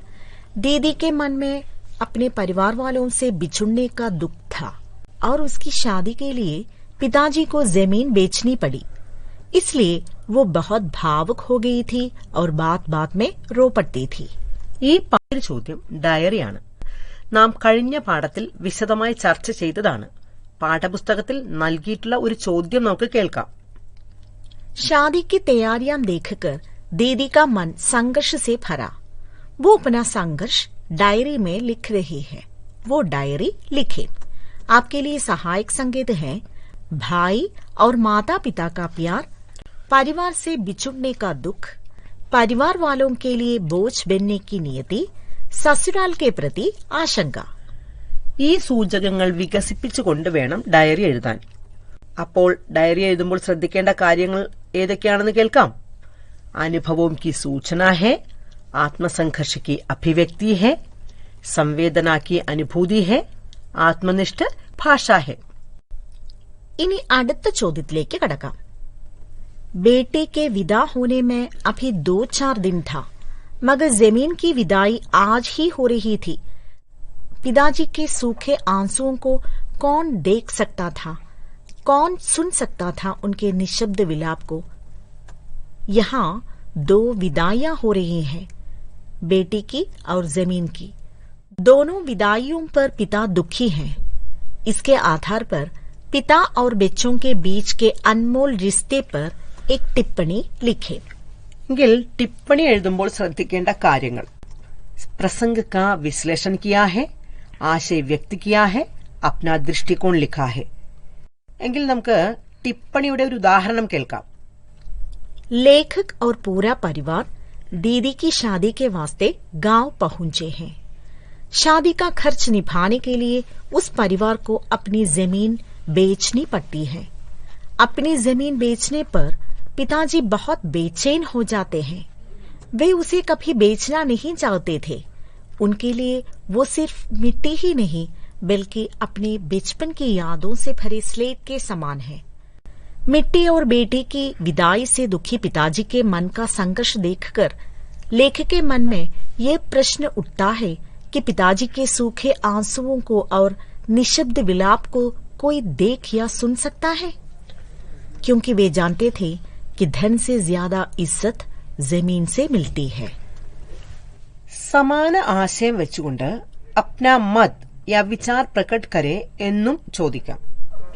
दीदी के मन में अपने परिवार वालों से बिछुड़ने का दुख था और उसकी शादी के लिए पिताजी को जमीन बेचनी पड़ी, इसलिए वो बहुत भावुक हो गई थी और बात बात में रो पड़ती थी. ഈ ചോദ്യം ഡയറിയാണ്. നാം കഴിഞ്ഞ പാഠത്തിൽ വിശദമായി ചർച്ച ചെയ്തതാണ്. പാഠപുസ്തകത്തിൽ നൽകിയിട്ടുള്ള ഒരു ചോദ്യം നമുക്ക് കേൾക്കാം. शादी की तैयारियां देखकर दीदी का मन संघर्ष से भरा. वो अपना संघर्ष डायरी में लिख रही है. वो डायरी लिखे. आपके लिए सहायक संकेत है, भाई और माता पिता का प्यार, परिवार से बिछुड़ने का दुख, परिवार वालों के लिए बोझ बनने की नियति, ससुराल के प्रति आशंका. ഈ സൂചകങ്ങൾ വികസിപ്പിച്ചുകൊണ്ട് വേണം ഡയറി എഴുതാൻ. അപ്പോൾ ഡയറി എഴുതുമ്പോൾ ശ്രദ്ധിക്കേണ്ട കാര്യങ്ങൾ ഏതൊക്കെയാണെന്ന് കേൾക്കാം. അനുഭവം की सूचना है, आत्मसंघर्ष की अभिव्यक्ति है, संवेदना की अनुभूति है, आत्मनिष्ठ भाषा है. ഇനി അടുത്ത ചോദ്യത്തിലേക്ക് കടക്കാം. बेटे के विदा होने में अभी 2-4 दिन था, मगर जमीन की विदाई आज ही हो रही थी. पिताजी के सूखे आंसुओं को कौन देख सकता था? कौन सुन सकता था उनके निशब्द विलाप को? यहाँ 2 विदाइयां हो रही हैं, बेटी की और जमीन की. दोनों विदाइयों पर पिता दुखी हैं. इसके आधार पर पिता और बच्चों के बीच के अनमोल रिश्ते पर एक टिप्पणी लिखे. എങ്കിൽ टिप्पणी എഴുതുമ്പോൾ ശ്രദ്ധിക്കേണ്ട കാര്യങ്ങൾ: प्रसंग का विश्लेषण किया है, आशय व्यक्त किया है, अपना दृष्टिकोण लिखा है. എങ്കിൽ നമുക്ക് टिप्पणीയുടെ ഒരു ഉദാഹരണം കേൾക്കാം. लेखक और पूरा परिवार दीदी की शादी के वास्ते गांव पहुंचे हैं. शादी का खर्च निभाने के लिए उस परिवार को अपनी जमीन बेचनी पड़ती है. अपनी जमीन बेचने पर पिताजी बहुत बेचैन हो जाते हैं. वे उसे कभी बेचना नहीं चाहते थे. उनके लिए वो सिर्फ मिट्टी ही नहीं, बल्कि अपने बचपन की यादों से भरे स्लेट के समान है. मिट्टी और बेटी की विदाई से दुखी पिताजी के मन का संघर्ष देखकर लेखक के मन में ये प्रश्न उठता है कि पिताजी के सूखे आंसुओं को और निशब्द विलाप को कोई देख या सुन सकता है? क्योंकि वे जानते थे कि धन से ज्यादा इज्जत जमीन से मिलती है। സമാന ആശയം വെച്ചുകൊണ്ട് അപ്നാ മത് യാ വിചാർ പ്രകട് കരെ എന്നും ചോദിക്കാം.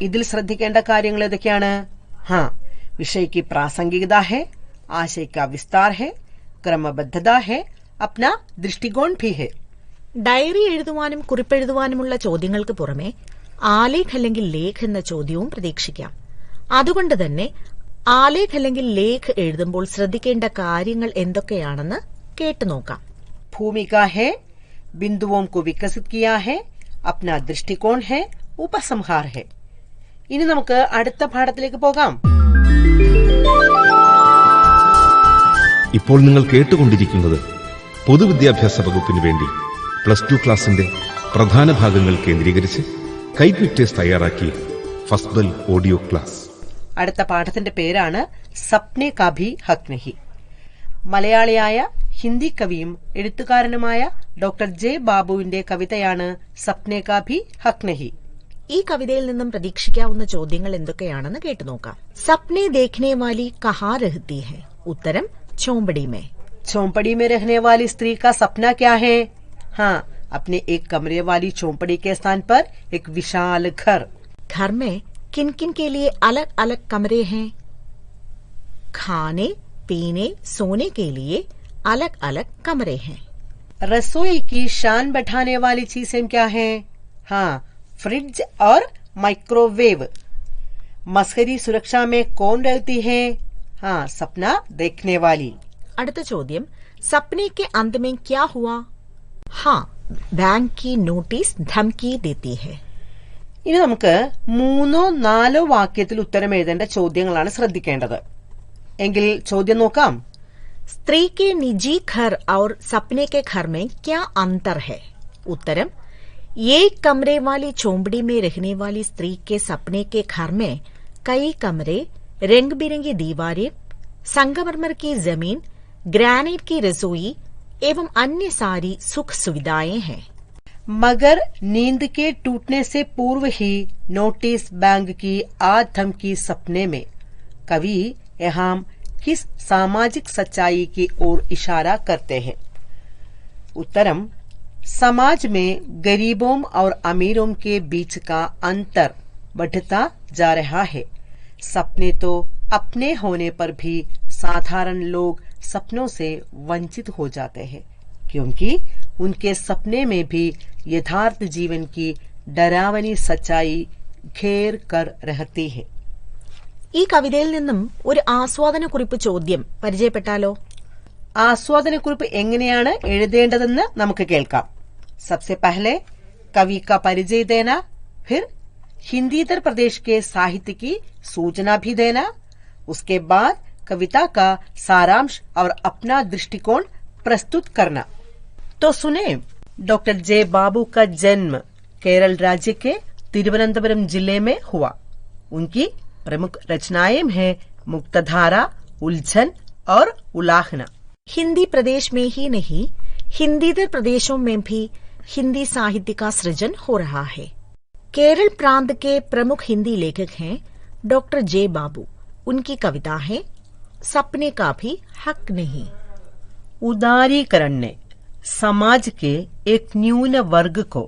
ഇതിൽ ശ്രദ്ധിക്കേണ്ട കാര്യങ്ങൾ ഏതൊക്കെയാണ്? विषय की प्रासंगिकता है, आशय का विस्तार है, क्रमबद्धता है, अपना दृष्टिकोण भी है. ഡയറി എഴുതുവാനും കുറിപ്പെഴുതുവാനുമുള്ള ചോദ്യങ്ങൾക്ക് പുറമെ ആലേഖ് അല്ലെങ്കിൽ ലേഖ് എന്ന ചോദ്യവും പ്രതീക്ഷിക്കാം. അതുകൊണ്ട് തന്നെ ആലേഖ് അല്ലെങ്കിൽ ലേഖ് എഴുതുമ്പോൾ ശ്രദ്ധിക്കേണ്ട കാര്യങ്ങൾ എന്തൊക്കെയാണെന്ന് കേട്ടു നോക്കാം. भूमिका है, बिंदुओं को विकसित किया है, अपना दृष्टिकोण है, उपसंहार है. ഇനി നമുക്ക് അടുത്ത പാഠത്തിലേക്ക് പോകാം. ഇപ്പോൾ നിങ്ങൾ കേട്ടുകൊണ്ടിരിക്കുന്നത് പൊതുവിദ്യാഭ്യാസ വകുപ്പിന് വേണ്ടി +2 ക്ലാസിന്റെ പ്രധാന ഭാഗങ്ങൾ കേന്ദ്രീകരിച്ച് കൈറ്റ് വിക്ടേഴ്സ് തയ്യാറാക്കിയ ഫസ്ബൽ ഓഡിയോ ക്ലാസ്. അടുത്ത പാഠത്തിന്റെ പേരാണ് സപ്നെ കാ ഭി ഹക് നഹി. മലയാളിയായ ഹിന്ദി കവിയും എഴുത്തുകാരനുമായ ഡോക്ടർ ജെ ബാബുവിന്റെ കവിതയാണ് സപ്നെ കാ ഭി ഹക് നഹി. ഈ കവിതയിൽ നിന്നും പ്രതീക്ഷിക്കാവുന്ന ചോദ്യങ്ങൾ എന്തൊക്കെയാണെന്ന് കേട്ടുനോക്കാം. സപ്നെ ദേഖ്നെ വാലി കഹാ രഹ്തി ഹൈ? ഉത്തരം ചോമ്പടി മേ. चौपड़ी में रहने वाली स्त्री का सपना क्या है? अपने एक कमरे वाली चौपड़ी के स्थान पर एक विशाल घर. घर में किन किन के लिए अलग अलग कमरे हैं? खाने पीने सोने के लिए अलग अलग कमरे हैं. रसोई की शान बढ़ाने वाली चीजें क्या हैं? फ्रिज और माइक्रोवेव. मस्करी सुरक्षा में कौन रहती है? सपना देखने वाली. അടുത്ത ചോദ്യം, സപ്നെ के अंत में क्या हुआ? बैंक की नोटिस धमकी देती है. ഇനി നമുക്ക് 3-4 വാക്യത്തിൽ ഉത്തരം എഴുതേണ്ട ചോദ്യങ്ങളാണ് ശ്രദ്ധിക്കേണ്ടത്. എങ്കിൽ ചോദ്യം നോക്കാം. स्त्री के निजी घर और सपने के घर में क्या अंतर है? उत्तरम, एक कमरे वाली चौपड़ी में रहने वाली स्त्री के सपने के घर में कई कमरे, रंग बिरंगी दीवारें, संगमरमर की जमीन, ग्रेनाइट की रसोई एवं अन्य सारी सुख सुविधाएं हैं. मगर नींद के टूटने से पूर्व ही नोटिस बैंक की आज धमकी सपने में. कवि यहाँ किस सामाजिक सच्चाई की ओर इशारा करते हैं? उत्तरम, समाज में गरीबों और अमीरों के बीच का अंतर बढ़ता जा रहा है. सपने तो अपने होने पर भी साधारण लोग सपनों से वंचित हो जाते हैं, क्योंकि उनके सपने में भी यथार्थ जीवन की डरावनी सच्चाई घेर कर रहती है. ഈ കവിതയിൽ നിന്നും ഒരു ആസ്വാദനക്കുറിപ്പ് ചോദ്യം പരിചയപ്പെട്ടാലോ? ആസ്വാദനക്കുറിപ്പ് എങ്ങനെയാണ് എഴുതേണ്ടതെന്ന് നമുക്ക് കേൾക്കാം. सबसे पहले कवि का परिचय देना, फिर हिंदीतर प्रदेश के साहित्य की सूचना भी देना, उसके बाद कविता का सारांश और अपना दृष्टिकोण प्रस्तुत करना. तो सुने. डॉक्टर जे बाबू का जन्म केरल राज्य के तिरुवनंतपुरम जिले में हुआ. उनकी प्रमुख रचनाएं हैं मुक्तधारा, उलझन और उलाहना. हिंदी प्रदेश में ही नहीं, हिंदीतर प्रदेशों में भी हिंदी साहित्य का सृजन हो रहा है. केरल प्रांत के प्रमुख हिंदी लेखक हैं डॉक्टर जे बाबू. उनकी कविता है सपने का भी हक नहीं. उदारीकरण ने समाज के एक न्यून वर्ग को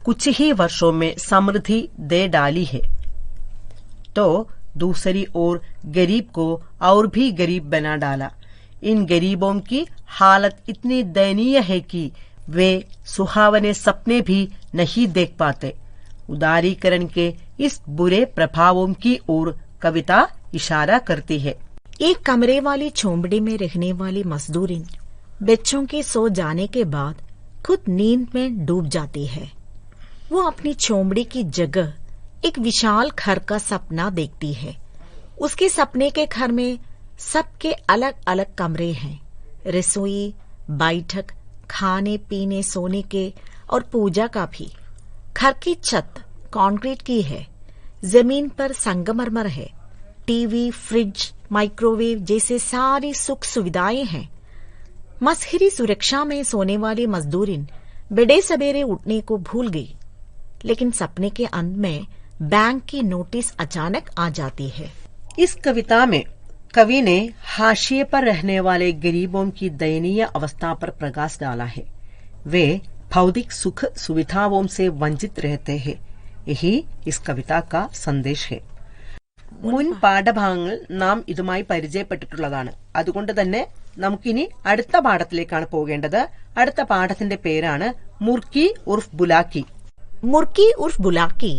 कुछ ही वर्षों में समृद्धि दे डाली है, तो दूसरी ओर गरीब को और भी गरीब बना डाला. इन गरीबों की हालत इतनी दयनीय है कि वे सुहावने सपने भी नहीं देख पाते. उदारीकरण के इस बुरे प्रभावों की ओर कविता इशारा करती है. एक कमरे वाली झोंपड़ी में रहने वाली मजदूरिन बच्चों के सो जाने के बाद खुद नींद में डूब जाती है. वो अपनी झोंपड़ी की जगह एक विशाल घर का सपना देखती है. उसके सपने के घर में सबके अलग अलग कमरे हैं. रसोई, बैठक, खाने पीने सोने के और पूजा का भी. घर की छत कंक्रीट की है. जमीन पर संगमरमर है. टीवी, फ्रिज, माइक्रोवेव जैसे सारी सुख सुविधाएं हैं. मसहरी सुरक्षा में सोने वाली मजदूरिन बड़े सवेरे उठने को भूल गई, लेकिन सपने के अंत में बैंक की नोटिस अचानक आ जाती है. इस कविता में कवि ने हाशिए पर रहने वाले गरीबों की दयनीय अवस्था पर प्रकाश डाला है। वे भौतिक सुख सुविधाओं से वंचित रहते हैं। यही इस कविता का സന്ദേശ है. മുൻ പാഠഭാഗങ്ങൾ നാം ഇതുമായി പരിചയപ്പെട്ടിട്ടുള്ളതാണ്. അതുകൊണ്ട് തന്നെ നമുക്കിനി അടുത്ത പാഠത്തിലേക്കാണ് പോകേണ്ടത്. അടുത്ത പാഠത്തിന്റെ പേരാണ് മുർക്കി ഉർഫ് ബുലാക്കി. मुर्की उर्फ बुलाकी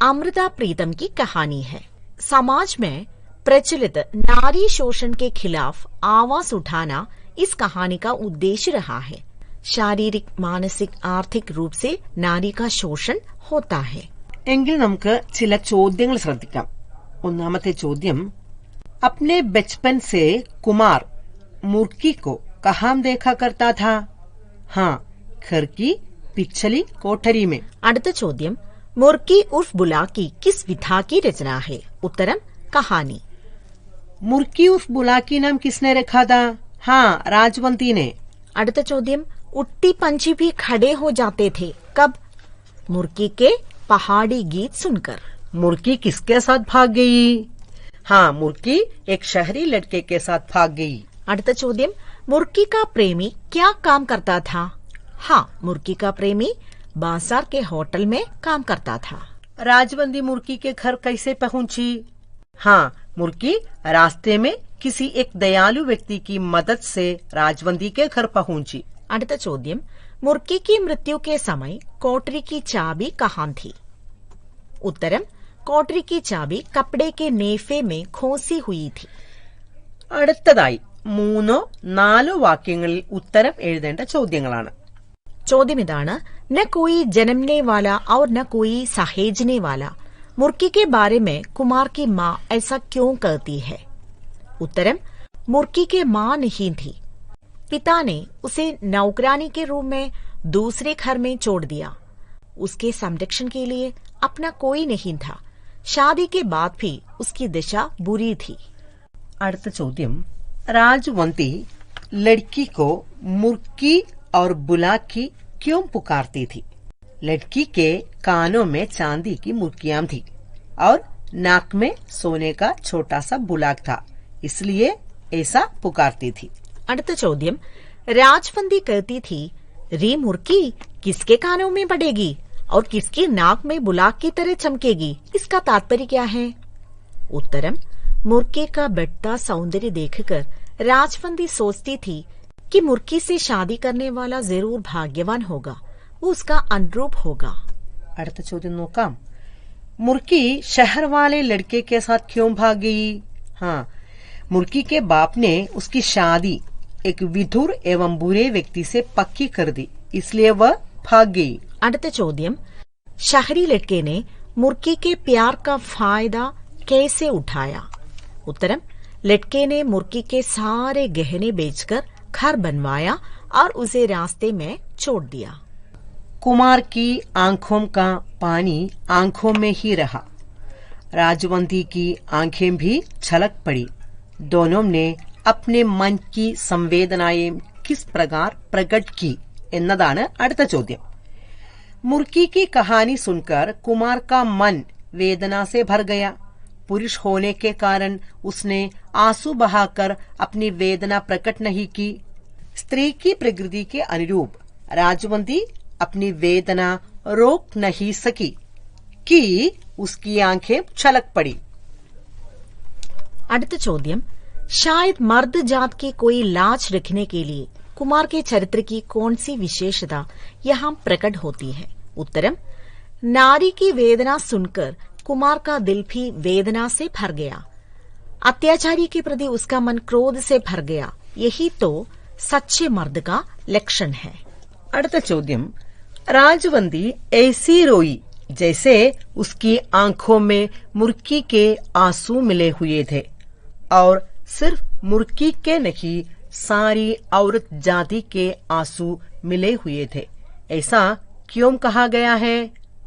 अमृता प्रीतम की कहानी है। समाज में प्रचलित नारी शोषण के खिलाफ आवाज उठाना इस कहानी का उद्देश्य रहा है। शारीरिक, मानसिक, आर्थिक रूप से नारी का शोषण होता है। എങ്കിൽ നമുക്ക് ചില ചോദ്യങ്ങൾ ശ്രദ്ധിക്കാം. ഒന്നാമത്തെ ചോദ്യം, अपने बचपन से कुमार मुर्की को कहाँ देखा करता था? हाँ, घर की पिछली कोठरी में. അടുത്ത ചോദ്യം, मुर्की उर्फ बुलाकी किस विधा की रचना है? उत्तरम, कहानी. मुर्की उर्फ बुलाकी नाम किसने रखा था? हाँ, राजवंती ने. അടുത്ത ചോദ്യം, उट्टी पंछी भी खड़े हो जाते थे कब? मुर्की के पहाड़ी गीत सुनकर. मुर्की किसके साथ भाग गई? हाँ, मुर्की एक शहरी लड़के के साथ भाग गई. അടുത്ത ചോദ്യം, मुर्की का प्रेमी क्या काम करता था? हाँ, मुर्की का प्रेमी बाजार के होटल में काम करता था. राजवंती मुर्की के घर कैसे पहुंची? हाँ, मुर्की रास्ते में किसी एक दयालु व्यक्ति की मदद से राजवंती के घर पहुंची. അടുത്ത ചോദ്യം, मुर्की की मृत्यु के समय कोठरी की चाबी कहाँ थी? उत्तरम, कोठरी की चाबी कपड़े के नेफे में खोसी हुई थी. അടുത്തതായി 3-4 വാക്യങ്ങളിൽ ഉത്തരം എഴുതേണ്ട ചോദ്യങ്ങളാണ്. ചോദ്യം ഇതാണ്, न कोई जन्मने वाला और न कोई सहेजने वाला, मुर्की के बारे में कुमार की माँ ऐसा क्यों कहती है? उत्तरम, मुर्की के माँ नहीं थी. पिता ने उसे नौकरानी के रूप में दूसरे घर में छोड़ दिया. उसके संरक्षण के लिए अपना कोई नहीं था. शादी के बाद भी उसकी दशा बुरी थी. അടുത്ത ചോദ്യം, राजवंती लड़की को मुर्की और बुलाकी क्यों पुकारती थी? लड़की के कानों में चांदी की मुर्कियां थी और नाक में सोने का छोटा सा बुलाक था, इसलिए ऐसा पुकारती थी. അടുത്ത ചോദ്യം, राजवंती कहती थी, री मुर्की किसके कानों में पड़ेगी और किसकी नाक में बुलाक की तरह चमकेगी? इसका तात्पर्य क्या है? उत्तरम, मुर्की का बढ़ता सौंदर्य देखकर राजवंती सोचती थी कि मुर्की से शादी करने वाला जरूर भाग्यवान होगा, वो उसका अनुरूप होगा. അടുത്ത ചോദ്യം നോക്കാം. मुर्की शहर वाले लड़के के साथ क्यों भाग गई? हाँ, मुर्की के बाप ने उसकी शादी एक विधुर एवं बुरे व्यक्ति से पक्की कर दी, इसलिए वह भाग गई. അടുത്ത ചോദ്യം, शहरी लड़के ने मुर्की के प्यार का फायदा कैसे उठाया? उत्तरम, लड़के ने मुर्की के सारे गहने बेचकर घर बनवाया और उसे रास्ते में छोड़ दिया. कुमार की आंखों का पानी आंखों में ही रहा. राजवंती की आंखें भी छलक पड़ी. दोनों ने अपने मन की संवेदनाएं किस प्रकार प्रकट की എന്നതാണ് അടുത്ത ചോദ്യം. मुर्की की कहानी सुनकर कुमार का मन वेदना से भर गया. पुरुष होने के कारण उसने आंसू बहाकर अपनी वेदना प्रकट नहीं की. स्त्री की प्रकृति के अनुरूप राजवंती अपनी वेदना रोक नहीं सकी कि उसकी आंखें छलक पड़ी. അടുത്ത ചോദ്യം, शायद मर्द जात की कोई लाज रखने के लिए कुमार के चरित्र की कौन सी विशेषता यहाँ प्रकट होती है? उत्तरम, नारी की वेदना सुनकर कुमार का दिल भी वेदना से भर गया. अत्याचारी के प्रति उसका मन क्रोध से भर गया. यही तो सच्चे मर्द का लक्षण है. അടുത്ത ചോദ്യം, राजवंती ऐसी रोई जैसे उसकी आंखों में मुर्की के आंसू मिले हुए थे और सिर्फ मुर्की के नहीं, सारी औरत जाति के आंसू मिले हुए थे. ऐसा क्यों कहा गया है?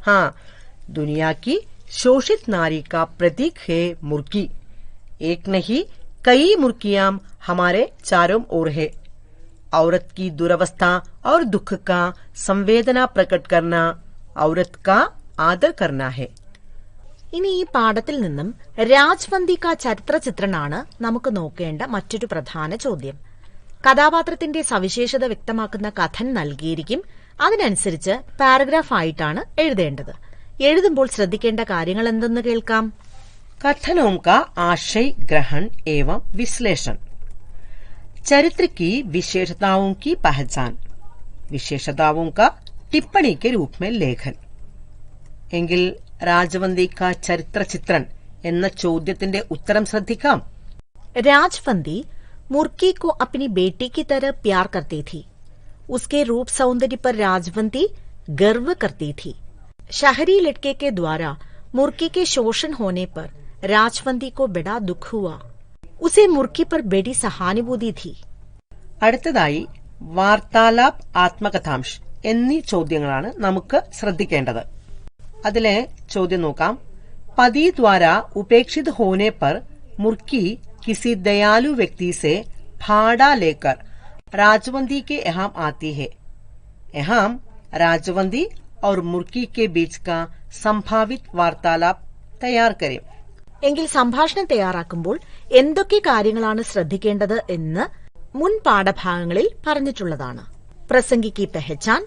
हाँ, दुनिया की शोषित नारी का प्रतीक है मुर्की. एक नहीं, कई मुर्कियां हमारे चारों ओर है. औरत की दुर्वस्था और दुख का संवेदना प्रकट करना औरत का आदर करना है. ഇനി ഈ പാഠത്തിൽ നിന്നും രാജ്വന്തി കാ ചരിത്ര ചിത്രണാണ് നമുക്ക് നോക്കേണ്ട മറ്റൊരു പ്രധാന ചോദ്യം. കഥാപാത്രത്തിന്റെ സവിശേഷത വ്യക്തമാക്കുന്ന കഥൻ നൽകിയിരിക്കും. അതിനനുസരിച്ച് പാരഗ്രാഫ് ആയിട്ടാണ് എഴുതേണ്ടത്. എഴുതുമ്പോൾ ശ്രദ്ധിക്കേണ്ട കാര്യങ്ങൾ എന്തെന്ന് കേൾക്കാം. कथनों का आशय ग्रहण एवं विश्लेषण, चरित्र की विशेषताओं की पहचान, विशेषताओं का टिप्पणी के रूप में लेखन. എങ്കിൽ രാജവന്തി കാ ചരിത്ര ചിത്രൻ എന്ന ചോദ്യത്തിന്റെ ഉത്തരം ശ്രദ്ധിക്കാം. രാജ്വന്തി मुर्की को अपनी बेटी की तरह प्यार करती थी. उसके रूप सौंदर्य पर राजवंती गर्व करती थी. शहरी लड़के के द्वारा मुर्की के शोषण होने पर राजवंती को बड़ा दुख हुआ. उसे मुर्की पर बड़ी सहानुभूति थी. അടുത്തതായി വാർത്താലാപ് ആത്മകഥാംശ് എന്നീ ചോദ്യങ്ങളാണ് നമുക്ക് ശ്രദ്ധിക്കേണ്ടത്. അതിലെ ചോദ്യം നോക്കാം. പതി ദ്വാര ഉപേക്ഷിത് ഹോനെ പർ മുർക്കി किसी दयालु व्यक्ति से भाड़ा लेकर राजवंती के यहाँ आती है. यहाँ राजवंती और मुर्की के बीच का संभावित वार्तालाप तैयार करें. എങ്കിൽ സംഭാഷണം തയ്യാറാക്കുമ്പോൾ എന്തൊക്കെ കാര്യങ്ങളാണ് ശ്രദ്ധിക്കേണ്ടത് എന്ന് മുൻ പാഠഭാഗങ്ങളിൽ പറഞ്ഞിട്ടുള്ളതാണ്. പ്രസംഗി की पहचान,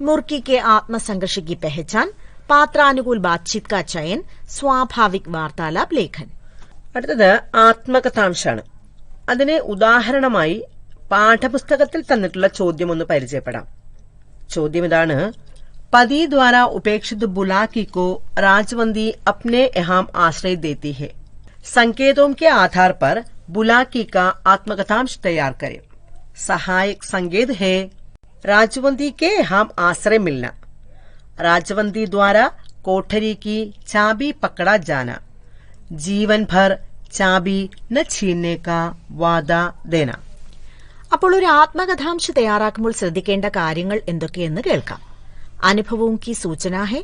मुर्की के आत्मसंघर्ष की पहचान, पात्रानुकूल बातचीत का चयन, स्वाभाविक वार्तालाप लेखन. അടുത്തത് ആത്മകഥാംശാണ്. അതിന് ഉദാഹരണമായി പാഠപുസ്തകത്തിൽ തന്നിട്ടുള്ള ചോദ്യം ഒന്ന് പരിചയപ്പെടാം. ചോദ്യം ഇതാണ്. പതി ദ്വാര ഉപേക്ഷിത് ബുലാക്കി को राजवंती अपने यहाँ आश्रय देती है. संकेतों के आधार पर बुलाकी का आत्मकथांश तैयार करें. सहायक संकेत है राजवंती के यहाँ आश्रय मिलना, राजवंती द्वारा कोठरी की चाबी पकड़ा जाना, ജീവൻ ഭർ ചാബി ന ഛീനനെ കാ വാദ ദേന. അപ്പോൾ ഒരു ആത്മകഥാംശ തയ്യാറാക്കുമ്പോൾ ശ്രദ്ധിക്കേണ്ട കാര്യങ്ങൾ എന്തൊക്കെയെന്ന് കേൾക്കാം. അനുഭവവും की सूचना है,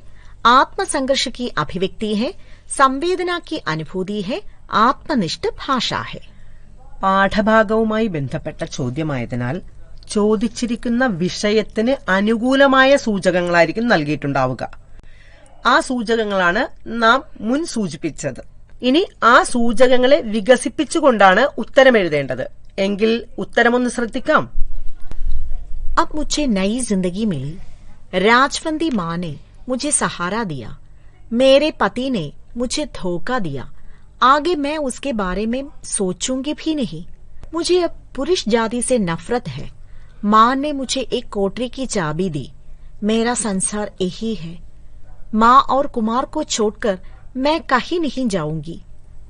आत्मसंघर्ष की अभिव्यक्ति है, संवेदना की अनुभूति है, आत्मनिष्ठ भाषा है. പാഠഭാഗവുമായി ബന്ധപ്പെട്ട ചോദ്യമായതിനാൽ ചോദിച്ചിരിക്കുന്ന വിഷയത്തിന് അനുകൂലമായ സൂചകങ്ങളായിരിക്കും നൽകിയിട്ടുണ്ടാവുക. ആ സൂചകങ്ങളാണ് നാം മുൻ സൂചിപ്പിച്ചത്. ഇനി ആ സൂചകങ്ങളെ വികസിപ്പിച്ചുകൊണ്ടാണ് ഉത്തരം എഴുതേണ്ടത്. എങ്കിൽ ഉത്തരമൊന്ന് ശ്രദ്ധിക്കാം. अब मुझे नई जिंदगी मिली. राजवंती माँ ने मुझे सहारा दिया. मेरे पति ने मुझे धोखा दिया. आगे मैं उसके बारे में सोचूंगी भी नहीं. मुझे अब पुरुष जाति से नफरत है. माँ ने मुझे एक कोठरी की चाबी दी. मेरा संसार यही है. माँ और कुमार को छोड़कर मैं कहीं नहीं जाऊंगी.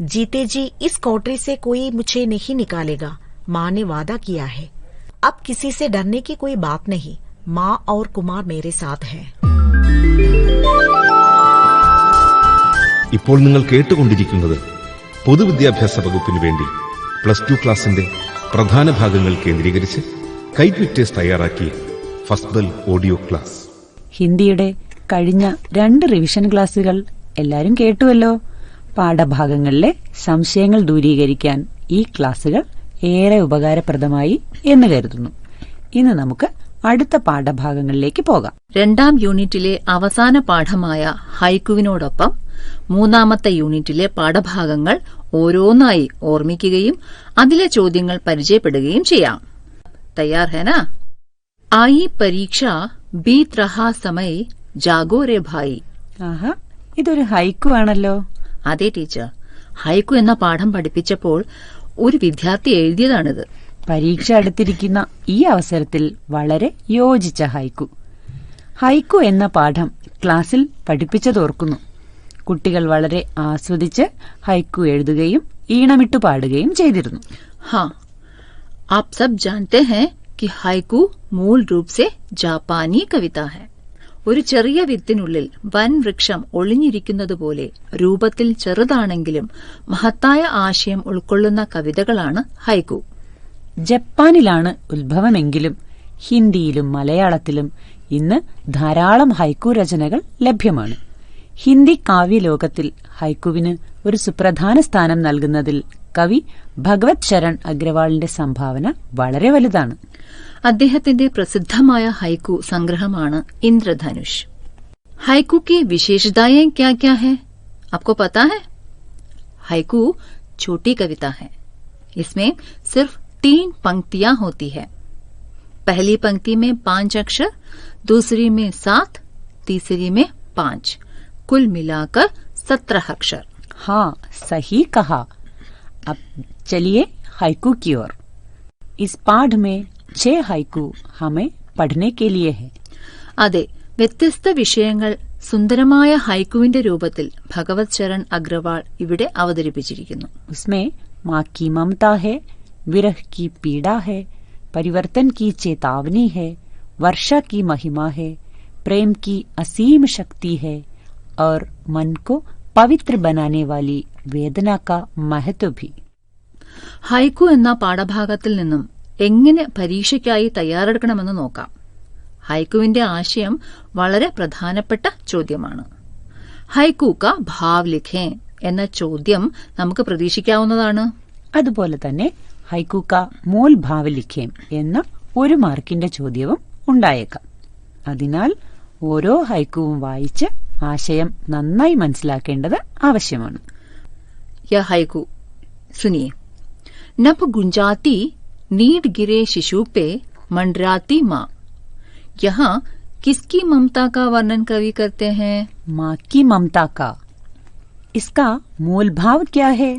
जीते जी इस कोठरी से कोई मुझे नहीं निकालेगा. माँ ने वादा किया है. अब किसी से डरने की कोई बात नहीं. माँ और कुमार मेरे साथ है. ഇപ്പോൾ നിങ്ങൾ കേട്ടുകൊണ്ടിരിക്കുന്നത് പൊതുവിദ്യാഭ്യാസ വകുപ്പിന് വേണ്ടി +2 ക്ലാസിന്റെ പ്രധാന ഭാഗങ്ങൾ കേന്ദ്രീകരിച്ച് കൈറ്റ് വിക്ടേഴ്സ് തയ്യാറാക്കിയ ഫസ്ബൽ ഓഡിയോ ക്ലാസ്. ഹിന്ദിയുടെ കഴിഞ്ഞ 2 റിവിഷൻ ക്ലാസുകൾ എല്ലാരും കേട്ടുവല്ലോ. പാഠഭാഗങ്ങളിലെ സംശയങ്ങൾ ദൂരീകരിക്കാൻ ഈ ക്ലാസുകൾ ഏറെ ഉപകാരപ്രദമായി എന്ന് കരുതുന്നു. ഇന്ന് നമുക്ക് അടുത്ത പാഠഭാഗങ്ങളിലേക്ക് പോകാം. 2ാം യൂണിറ്റിലെ അവസാന പാഠമായ ഹൈക്കുവിനോടൊപ്പം 3ാമത്തെ യൂണിറ്റിലെ പാഠഭാഗങ്ങൾ ഓരോന്നായി ഓർമ്മിക്കുകയും അതിലെ ചോദ്യങ്ങൾ പരിചയപ്പെടുകയും ചെയ്യാം. തയ്യാർ ഹേ നാ? ആയി പരീക്ഷ ബീത് രഹാ സമയ് ജാഗോ രേ ഭായി. ആഹാ, ഇതൊരു ഹൈക്കു ആണല്ലോ. അതെ ടീച്ചർ, ഹൈക്കു എന്ന പാഠം പഠിപ്പിച്ചപ്പോൾ ഒരു വിദ്യാർത്ഥി എഴുതിയതാണിത്. പരീക്ഷ അടുത്തിരിക്കുന്ന ഈ അവസരത്തിൽ വളരെ യോജിച്ച ഹൈക്കു. ഹൈക്കു എന്ന പാഠം ക്ലാസ്സിൽ പഠിപ്പിച്ചതോർക്കുന്നു. കുട്ടികൾ വളരെ ആസ്വദിച്ച് ഹൈക്കു എഴുതുകയും ഈണമിട്ടു പാടുകയും ചെയ്തിരുന്നു. हाँ, आप सब जानते हैं कि हाइकू मूल रूप से जापानी कविता है. ഒരു ചെറിയ വിത്തിനുള്ളിൽ വൻ വൃക്ഷം ഒളിഞ്ഞിരിക്കുന്നതുപോലെ രൂപത്തിൽ ചെറുതാണെങ്കിലും മഹത്തായ ആശയം ഉൾക്കൊള്ളുന്ന കവിതകളാണ് ഹൈക്കു. ജപ്പാനിലാണ് ഉത്ഭവമെങ്കിലും ഹിന്ദിയിലും മലയാളത്തിലും ഇന്ന് ധാരാളം ഹൈക്കു രചനകൾ ലഭ്യമാണ്. ഹിന്ദി കാവ്യലോകത്തിൽ ഹൈക്കുവിന് ഒരു സുപ്രധാന സ്ഥാനം നൽകുന്നതിൽ കവി ഭഗവത് ശരൺ അഗ്രവാളിന്റെ സംഭാവന വളരെ വലുതാണ്. അദ്ദേഹത്തിന്റെ പ്രസിദ്ധമായ ഹൈക്കു സംഗ്രഹമാണ് ഇന്ദ്രധനുഷ്. ഹൈക്കു की विशेषताएं क्या क्या है? आपको पता है, हाइकू छोटी कविता है। इसमें सिर्फ 3 पंक्तियां होती है। पहली पंक्ति में 5 अक्षर, दूसरी में 7, तीसरी में 5, कुल मिलाकर 17 अक्षर। हाँ, सही कहा। अब चलिए हाइकू की ओर। इस पाठ में 6 हाइकू हमें പഠിനെ के लिए है। അതെ, വ്യത്യസ്ത വിഷയങ്ങൾ സുന്ദരമായ ഹൈക്കുവിന്റെ രൂപത്തിൽ ഭഗവത് ശരൺ അഗ്രവാൾ ഇവിടെ അവതരിപ്പിച്ചിരിക്കുന്നു. उसमें माँ की ममता है, विरह की पीड़ा है, परिवर्तन की चेतावनी है, वर्षा की महिमा है, प्रेम की असीम शक्ति है और मन को पवित्र बनाने वाली वेदना का महत्व भी. ഹൈക്കു എന്ന പാഠഭാഗത്തിൽ നിന്നും എങ്ങനെ പരീക്ഷയ്ക്കായി തയ്യാറെടുക്കണമെന്ന് നോക്കാം. ഹൈക്കുവിന്റെ ആശയം വളരെ പ്രധാനപ്പെട്ട ചോദ്യമാണ്. ഹൈക്കു കാ ഭാവ് ലിഖേ എന്ന ചോദ്യം നമുക്ക് പ്രതീക്ഷിക്കാവുന്നതാണ്. അതുപോലെ തന്നെ ഹൈക്കു കാ മൂൽ ഭാവ് ലിഖേം എന്ന 1 മാർക്കിന്റെ ചോദ്യവും ഉണ്ടായേക്കാം. അതിനാൽ ഓരോ ഹൈക്കുവും വായിച്ച് ആശയം നന്നായി മനസ്സിലാക്കേണ്ടത് ആവശ്യമാണ്. യ ഹൈക്കു സുനിയെ. नभ गुंजाती नीड गिरे शिशु पे मंडराती माँ. यहाँ किसकी ममता का वर्णन कवि करते हैं? माँ की ममता का. इसका मूल भाव क्या है?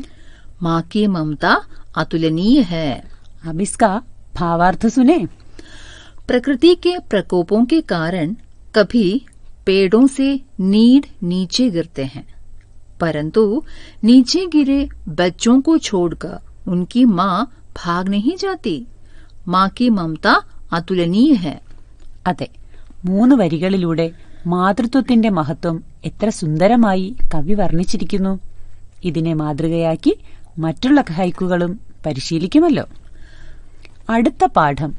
माँ की ममता अतुलनीय है. अब इसका भावार्थ सुने. प्रकृति के प्रकोपों के कारण कभी पेड़ों से नीड नीचे गिरते हैं, परंतु नीचे गिरे बच्चों को छोड़कर उनकी माँ भाग नहीं जाती. माँ की ममता अतुलनीय है. അതെ, 3 വരികളിലൂടെ മാതൃത്വത്തിന്റെ മഹത്വം എത്ര സുന്ദരമായി കവി വർണ്ണിച്ചിരിക്കുന്നു. ഇതിനെ മാതൃകയാക്കി മറ്റുള്ള ഹൈക്കുകളും പരിശീലിക്കുമല്ലോ. അടുത്ത പാഠം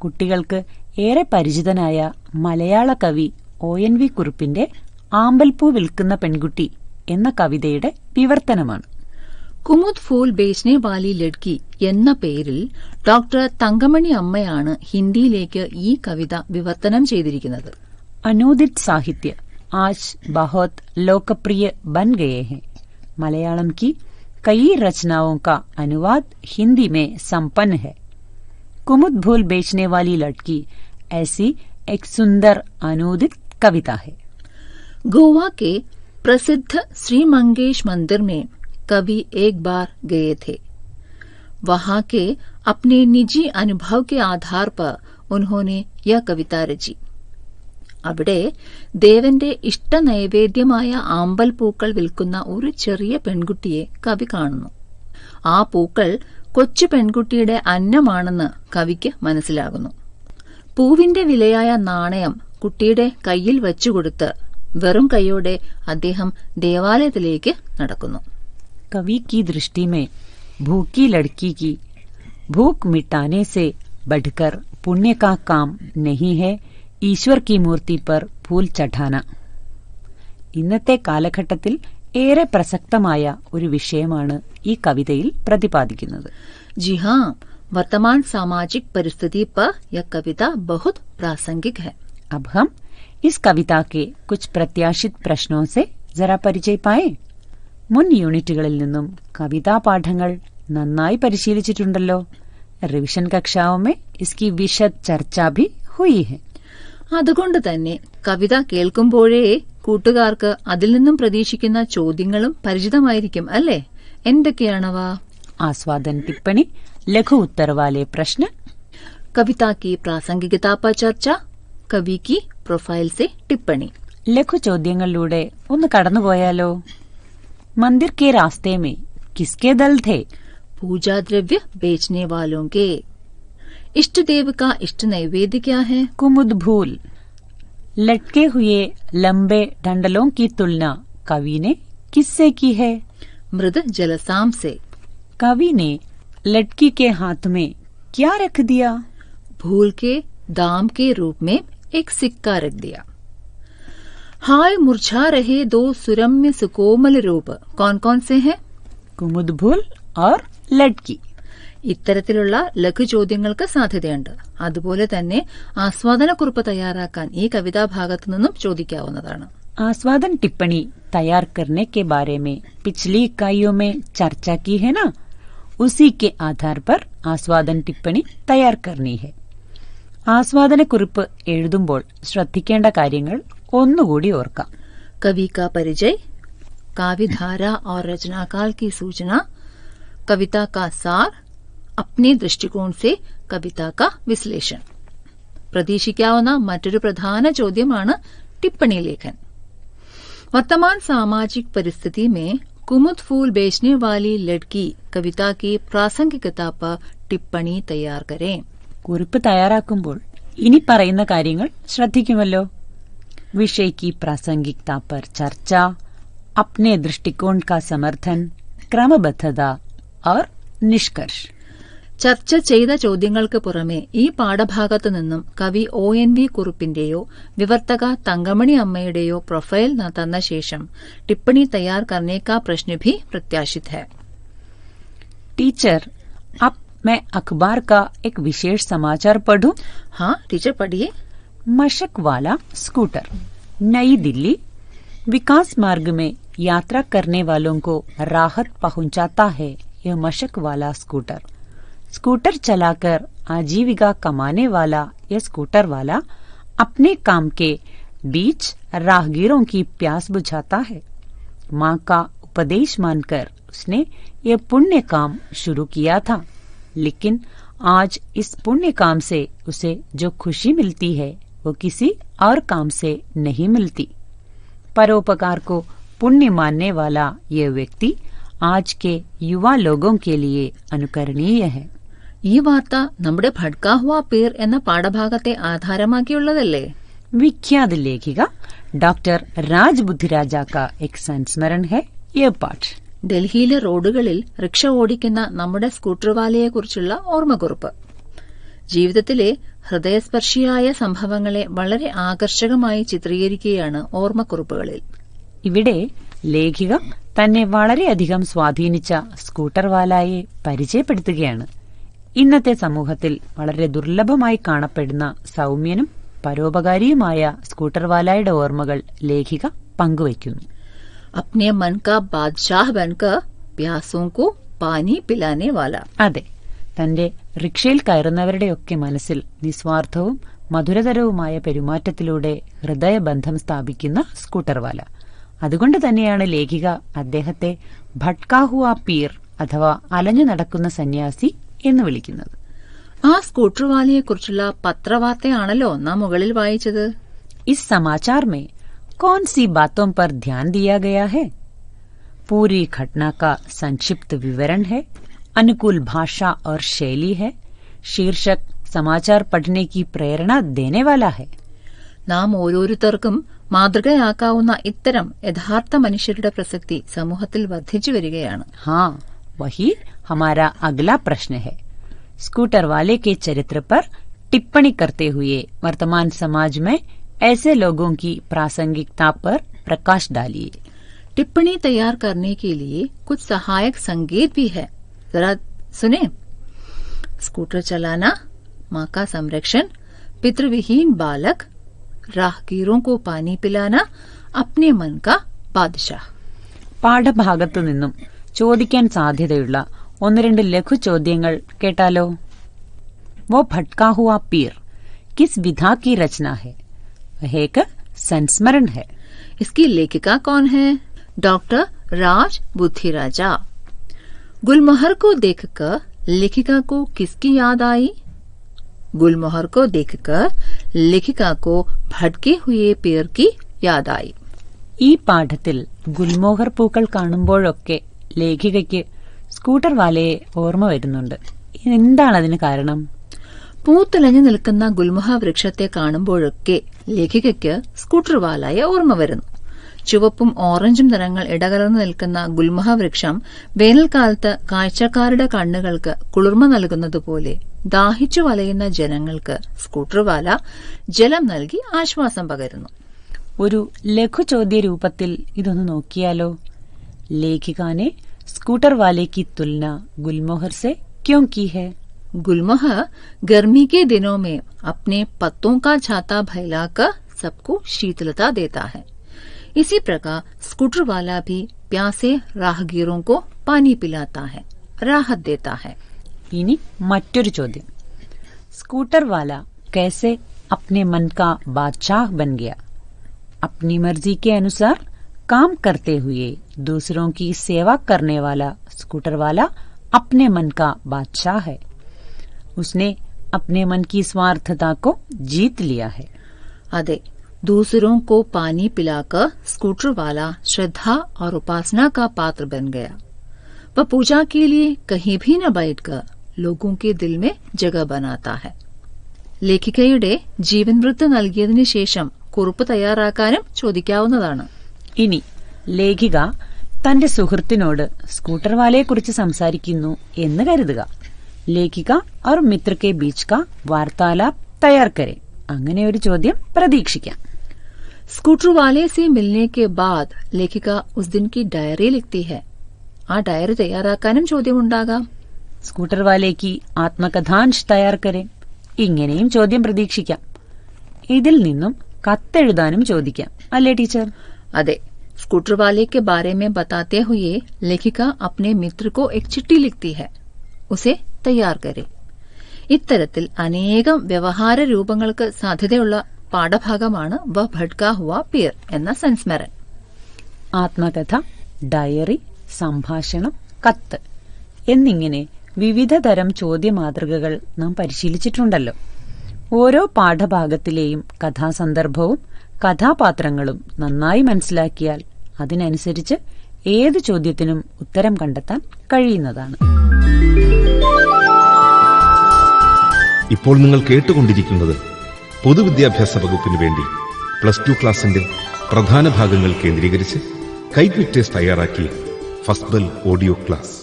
കുട്ടികൾക്ക് ഏറെ പരിചിതനായ മലയാള കവി ONV കുറുപ്പിന്റെ ആമ്പൽപ്പൂ വിൽക്കുന്ന പെൺകുട്ടി എന്ന കവിതയുടെ വിവർത്തനമാണ്. കുമുദ് ഫൂൽ ബേച്ച്നെ വാലി ലഡ്കി എന്ന പേരിൽ ഡോക്ടർ തങ്കമണി അമ്മയാണ് ഹിന്ദിയിലേക്ക് ഈ കവിത വിവർത്തനം ചെയ്തിരിക്കുന്നത്. अनूदित साहित्य आज बहुत लोकप्रिय बन गए हैं. मलयालम की कई रचनाओं का अनुवाद हिंदी में संपन्न है. कुमुद फूल बेचने वाली लड़की ऐसी एक सुंदर अनूदित कविता है. गोवा के प्रसिद्ध श्री मंगेश मंदिर में कवि एक बार गए थे. वहां के अपने निजी अनुभव के आधार पर उन्होंने यह कविता रची. അവിടെ ദേവന്റെ ഇഷ്ടനൈവേദ്യമായ ആമ്പൽ പൂക്കൾ വിൽക്കുന്ന ഒരു ചെറിയ പെൺകുട്ടിയെ കവി കാണുന്നു. ആ പൂക്കൾ കൊച്ചു പെൺകുട്ടിയുടെ അന്നമാണെന്ന് കവിക്ക് മനസ്സിലാകുന്നു. പൂവിന്റെ വിലയായ നാണയം കുട്ടിയുടെ കയ്യിൽ വച്ചുകൊടുത്ത് വെറും കൈയോടെ അദ്ദേഹം ദേവാലയത്തിലേക്ക് നടക്കുന്നു. कवि की दृष्टि में भूखी लड़की की भूख मिटाने से बढ़कर पुण्य का काम नहीं है ഈശ്വർ की मूर्ति पर फूल चढ़ाना. ഇന്നത്തെ കാലഘട്ടത്തിൽ ഏറെ പ്രസക്തമായ ഒരു വിഷയമാണ് ഈ കവിതയിൽ പ്രതിപാദിക്കുന്നത്. जी हाँ, वर्तमान सामाजिक परिस्थिति पर यह कविता बहुत प्रासंगिक है. अब हम इस कविता के कुछ प्रत्याशित प्रश्नों से जरा परिचय पाए. മുൻ യൂണിറ്റുകളിൽ നിന്നും കവിതാ പാഠങ്ങൾ നന്നായി പരിശീലിച്ചിട്ടുണ്ടല്ലോ. റിവിഷൻ കക്ഷാओं में इसकी विशद चर्चा भी हुई है. അതുകൊണ്ട് തന്നെ കവിത കേൾക്കുമ്പോഴേ കൂട്ടുകാർക്ക് അതിൽ നിന്നും പ്രതീക്ഷിക്കുന്ന ചോദ്യങ്ങളും പരിചിതമായിരിക്കും അല്ലേ? എന്തൊക്കെയാണവ? आस्वादन टिप्पणी, लघु उत्तर वाले प्रश्न, कविता की प्रासंगिकता पर चर्चा, कवि की प्रोफाइल से टिप्पणी. ലഘു ചോദ്യങ്ങളിലൂടെ ഒന്ന് കടന്നുപോയാലോ? मंदिर के रास्ते में किसके दल थे? पूजा द्रव्य बेचने वालों के. इष्ट देव का इष्ट नैवेद्य क्या है? कुमुद फूल. लटके हुए लंबे डंडलों की तुलना कवि ने किससे की है? मृद जलसाम से. कवि ने लटकी के हाथ में क्या रख दिया? भूल के दाम के रूप में एक सिक्का रख दिया. हाय मुरझा रहे 2 सुरम्य सुकोमल रूप कौन कौन से हैं? कुमुद फूल और लटकी. ഇത്തരത്തിലുള്ള ലഘുചോദ്യങ്ങൾക്ക് സാധ്യതയുണ്ട്. അതുപോലെ തന്നെ ആസ്വാദനക്കുറിപ്പ് തയ്യാറാക്കാൻ ഈ കവിതാഭാഗത്തു നിന്നും ചോദിക്കാവുന്നതാണ്. आस्वादन टिप्पणी तैयार करने के बारे में पिछली इकाइयों में चर्चा की है ना, उसी के आधार पर ആസ്വാദന ടിപ്പണി തയ്യാർ करनी है. ആസ്വാദനക്കുറിപ്പ് എഴുതുമ്പോൾ ശ്രദ്ധിക്കേണ്ട കാര്യങ്ങൾ ഒന്നുകൂടി ഓർക്കാം. कवि का परिचय, काव्यधारा और रचनाकाल की सूचना, कविता का सार, अपने दृष्टिकोण से कविता का विश्लेषण. പ്രതീക്ഷിക്കാവുന്ന മറ്റൊരു പ്രധാന ചോദ്യമാണ് टिप्पणी लेखन. वर्तमान सामाजिक परिस्थिति में कुमुद फूल बेचने वाली लड़की कविता की प्रासंगिकता पर टिप्पणी तैयार करें. കുറിപ്പ് തയ്യാറാക്കുമ്പോൾ ഇനി പറയുന്ന കാര്യങ്ങൾ ശ്രദ്ധിക്കുമല്ലോ. विषय की प्रासंगिकता पर चर्चा, अपने दृष्टिकोण का समर्थन, क्रमबद्धता और निष्कर्ष. ചർച്ച ചെയ്ത ചോദ്യങ്ങൾക്ക് പുറമെ ഈ പാഠഭാഗത്തു നിന്നും കവി ONV കുറുപ്പിന്റെയോ വിവർത്തക തങ്കമണി അമ്മയുടെയോ പ്രൊഫൈൽ തന്ന ശേഷം टिप्पणी तैयार करने का प्रश्न भी प्रत्याशित है. टीचर, अब मैं अखबार का एक विशेष समाचार पढ़ूं? हाँ टीचर पढ़िए. मशक वाला स्कूटर, नई दिल्ली. विकास मार्ग में यात्रा करने वालों को राहत पहुंचाता है यह मशक वाला स्कूटर. स्कूटर चलाकर आजीविका कमाने वाला यह स्कूटर वाला अपने काम के बीच राहगीरों की प्यास बुझाता है. माँ का उपदेश मानकर उसने यह पुण्य काम शुरू किया था, लेकिन आज इस पुण्य काम से उसे जो खुशी मिलती है वो किसी और काम से नहीं मिलती. परोपकार को पुण्य मानने वाला यह व्यक्ति आज के युवा लोगों के लिए अनुकरणीय है. ഈ വാർത്ത നമ്മുടെ ഭട്കാ ഹുവാ പീർ എന്ന പാഠഭാഗത്തെ ആധാരമാക്കിയുള്ളതല്ലേ? विख्यात लेखिका डॉक्टर राज बुद्धिराजा का एक संस्मरण है यह पाठ. ഡൽഹിയിലെ റോഡുകളിൽ റിക്ഷ ഓടിക്കുന്ന നമ്മുടെ സ്കൂട്ടർവാലയെക്കുറിച്ചുള്ള ഓർമ്മക്കുറിപ്പ്. ജീവിതത്തിലെ ഹൃദയസ്പർശിയായ സംഭവങ്ങളെ വളരെ ആകർഷകമായി ചിത്രീകരിക്കുകയാണ് ഓർമ്മക്കുറിപ്പുകളിൽ. ഇവിടെ ലേഖിക തന്നെ വളരെയധികം സ്വാധീനിച്ച സ്കൂട്ടർവാലയെ പരിചയപ്പെടുത്തുകയാണ്. ഇന്നത്തെ സമൂഹത്തിൽ വളരെ ദുർലഭമായി കാണപ്പെടുന്ന സൗമ്യനും പരോപകാരിയുമായ സ്കൂട്ടർവാലയുടെ ഓർമ്മകൾ ലേഖിക പങ്കുവയ്ക്കുന്നു. अपने मन का बादशाह बनकर प्यासों को पानी पिलाने वाला. അതെ, തന്റെ റിക്ഷയിൽ കയറുന്നവരുടെയൊക്കെ മനസ്സിൽ നിസ്വാർത്ഥവും മധുരതരവുമായ പെരുമാറ്റത്തിലൂടെ ഹൃദയബന്ധം സ്ഥാപിക്കുന്ന സ്കൂട്ടർവാല. അതുകൊണ്ട് തന്നെയാണ് ലേഖിക അദ്ദേഹത്തെ ഭട്കാ ഹുവാ പീർ അഥവാ അലഞ്ഞു നടക്കുന്ന സന്യാസി എന്ന് വിളിക്കുന്നത്. ആ സ്കൂട്ടർവാലയെക്കുറിച്ചുള്ള പത്രവാർത്തയാണല്ലോ നാം മുകളിൽ വായിച്ചത്. इस समाचार में कौन सी बातों पर ध्यान दिया गया है? पूरी घटना का संक्षिप्त विवरण है, अनुकूल भाषा और शैली है, शीर्षक समाचार पढ़ने की प्रेरणा देने वाला है. നാം ഓരോരുത്തർക്കും മാതൃകയാക്കാവുന്ന ഇത്തരം യഥാർത്ഥ മനുഷ്യരുടെ പ്രസക്തി സമൂഹത്തിൽ വർദ്ധിച്ചു വരികയാണ്. हाँ, वही हमारा अगला प्रश्न है. स्कूटर वाले के चरित्र पर टिप्पणी करते हुए वर्तमान समाज में ऐसे लोगों की प्रासंगिकता पर प्रकाश डालिए. टिप्पणी तैयार करने के लिए कुछ सहायक संकेत भी है, जरा सुने. स्कूटर चलाना, माँ का संरक्षण, पितृविहीन बालक, राहगीरों को पानी पिलाना, अपने मन का बादशाह. പാഠഭാഗത്തു നിന്നും ചോദിക്കാൻ സാധ്യതയുള്ള ഒന്ന് രണ്ട് ലഘു ചോദ്യങ്ങൾ കേട്ടാലോ. वो भटका हुआ पीर किस विधा की रचना है? वह एक संस्मरण है. इसकी लेखिका कौन है? डॉक्टर राज बुद्धिराजा. गुलमोहर को देखकर लेखिका को किसकी याद आई? गुलमोहर को देखकर लेखिका को भटके हुए पेड़ की याद आई. ഈ പാഠത്തിൽ ഗുൽമോഹർ പൂക്കൾ കാണുമ്പോഴൊക്കെ ലേഖികയ്ക്ക് സ്കൂട്ടർ വാലയെ ഓർമ്മ വരുന്നുണ്ട്. എന്താണ് അതിന് കാരണം? പൂത്തിളഞ്ഞു നിൽക്കുന്ന ഗുൽമോഹ വൃക്ഷത്തെ കാണുമ്പോഴൊക്കെ ലേഖികയ്ക്ക് സ്കൂട്ടർ വാലയെ ഓർമ്മ വരുന്നു. ചുവപ്പും ഓറഞ്ചും നിറങ്ങൾ ഇടകലർന്നു നിൽക്കുന്ന ഗുൽമോഹ വൃക്ഷം വേനൽക്കാലത്ത് കാഴ്ചക്കാരുടെ കണ്ണുകൾക്ക് കുളിർമ നൽകുന്നതുപോലെ ദാഹിച്ചു വലയുന്ന ജനങ്ങൾക്ക് സ്കൂട്ടർ വാല ജലം നൽകി ആശ്വാസം പകരുന്നു. ഒരു ലഘു ചോദ്യ രൂപത്തിൽ ഇതൊന്ന് നോക്കിയാലോ. ലേഖിക ने स्कूटर वाले की तुलना गुलमोहर से क्यों की है? गुलमोहर गर्मी के दिनों में अपने पत्तों का छाता फैलाकर सबको शीतलता देता है. इसी प्रकार स्कूटर वाला भी प्यासे राहगीरों को पानी पिलाता है, राहत देता है। ഇനി മറ്റൊരു ചോദ്യം. स्कूटर वाला कैसे अपने मन का बादशाह बन गया? अपनी मर्जी के अनुसार काम करते हुए दूसरों की सेवा करने वाला स्कूटर वाला अपने मन का बादशाह है. उसने अपने मन की स्वार्थता को जीत लिया है. अदे दूसरों को पानी पिलाकर स्कूटर वाला श्रद्धा और उपासना का पात्र बन गया. वह पूजा के लिए कहीं भी न बैठकर लोगों के दिल में जगह बनाता है. ലേഖികയുടെ ജീവൻ വൃത്ത് നൽകിയതിനു ശേഷം കുറിപ്പ് തയ്യാറാക്കാനും ചോദിക്കാവുന്നതാണ്. ഇനി ലേഖിക തന്റെ സുഹൃത്തിനോട് സ്കൂട്ടർ വാലയെക്കുറിച്ച് സംസാരിക്കുന്നു എന്ന് കരുതുക. ലേഖിക और मित्र के बीच का वार्तालाप तैयार करें. അങ്ങനെ ഒരു ചോദ്യം പ്രതീക്ഷിക്കാം. स्कूटर वाले से मिलने के बाद लेखिका उस दिन की डायरी लिखती है. ആ ഡയറി തയ്യാറാക്കാനും ചോദ്യമുണ്ടാകാം. സ്കൂട്ടർ വാലേക്ക് ആത്മകഥാംശ് തയ്യാർ കരേ. ഇങ്ങനെയും ചോദ്യം പ്രതീക്ഷിക്കാം. ഇതിൽ നിന്നും കത്തെഴുതാനും ചോദിക്കാം, അല്ലേ ടീച്ചർ? അതെ. स्कूटर वाले के बारे में बताते हुए लेखिका अपने मित्र को एक चिट्ठी लिखती है. उसे तैयार करे. ഇത്തരത്തിൽ അനേകം വ്യവഹാര രൂപങ്ങൾക്ക് സാധ്യതയുള്ള പാഠഭാഗമാണ് വ ഭട്കാ ഹുവാ പീർ എന്ന സംസ്മരൺ. ആത്മകഥ, ഡയറി, സംഭാഷണം, കത്ത് എന്നിങ്ങനെ വിവിധ തരം ചോദ്യമാതൃകകൾ നാം പരിശീലിച്ചിട്ടുണ്ടല്ലോ. ഓരോ പാഠഭാഗത്തിലെയും കഥാസന്ദർഭവും കഥാപാത്രങ്ങളും നന്നായി മനസ്സിലാക്കിയാൽ അതിനനുസരിച്ച് ഏത് ചോദ്യത്തിനും ഉത്തരം കണ്ടെത്താൻ കഴിയുന്നതാണ്. ഇപ്പോൾ നിങ്ങൾ കേട്ടുകൊണ്ടിരിക്കുന്നത് പൊതുവിദ്യാഭ്യാസ വകുപ്പിന് വേണ്ടി +2 ക്ലാസിന്റെ പ്രധാന ഭാഗങ്ങൾ കേന്ദ്രീകരിച്ച് കൈറ്റ് വിക്ടേഴ്സ് തയ്യാറാക്കിയ ഫസ്ബൽ ഓഡിയോ ക്ലാസ്.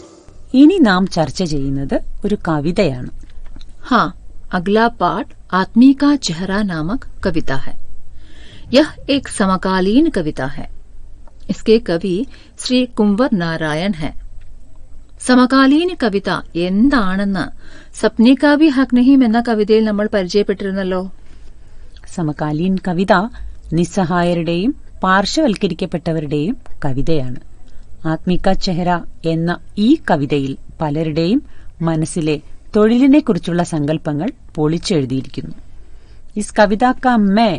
ഇനി നാം ചർച്ച ചെയ്യുന്നത് ഒരു കവിതയാണ്. हाँ, अगला पाठ आत्मी का चेहरा नामक कविता है. यह एक समकालीन कविता है. इसके कवि श्री कुंवर नारायण है. സമകാലീന കവിത എന്താണെന്ന് സപ്നെ കാ ഭി ഹക്ക് നഹീം എന്ന കവിതയിൽ നമ്മൾ പരിചയപ്പെട്ടിരുന്നല്ലോ. സമകാലീൻ കവിത നിസ്സഹായരുടെയും പാർശ്വവൽക്കരിക്കപ്പെട്ടവരുടെയും കവിതയാണ്. ആത്മിക ചെഹര എന്ന ഈ കവിതയിൽ പലരുടെയും മനസ്സിലെ തൊഴിലിനെക്കുറിച്ചുള്ള സങ്കല്പങ്ങൾ പൊളിച്ചെഴുതിയിരിക്കുന്നു. ഇസ് കവിത കാ മേ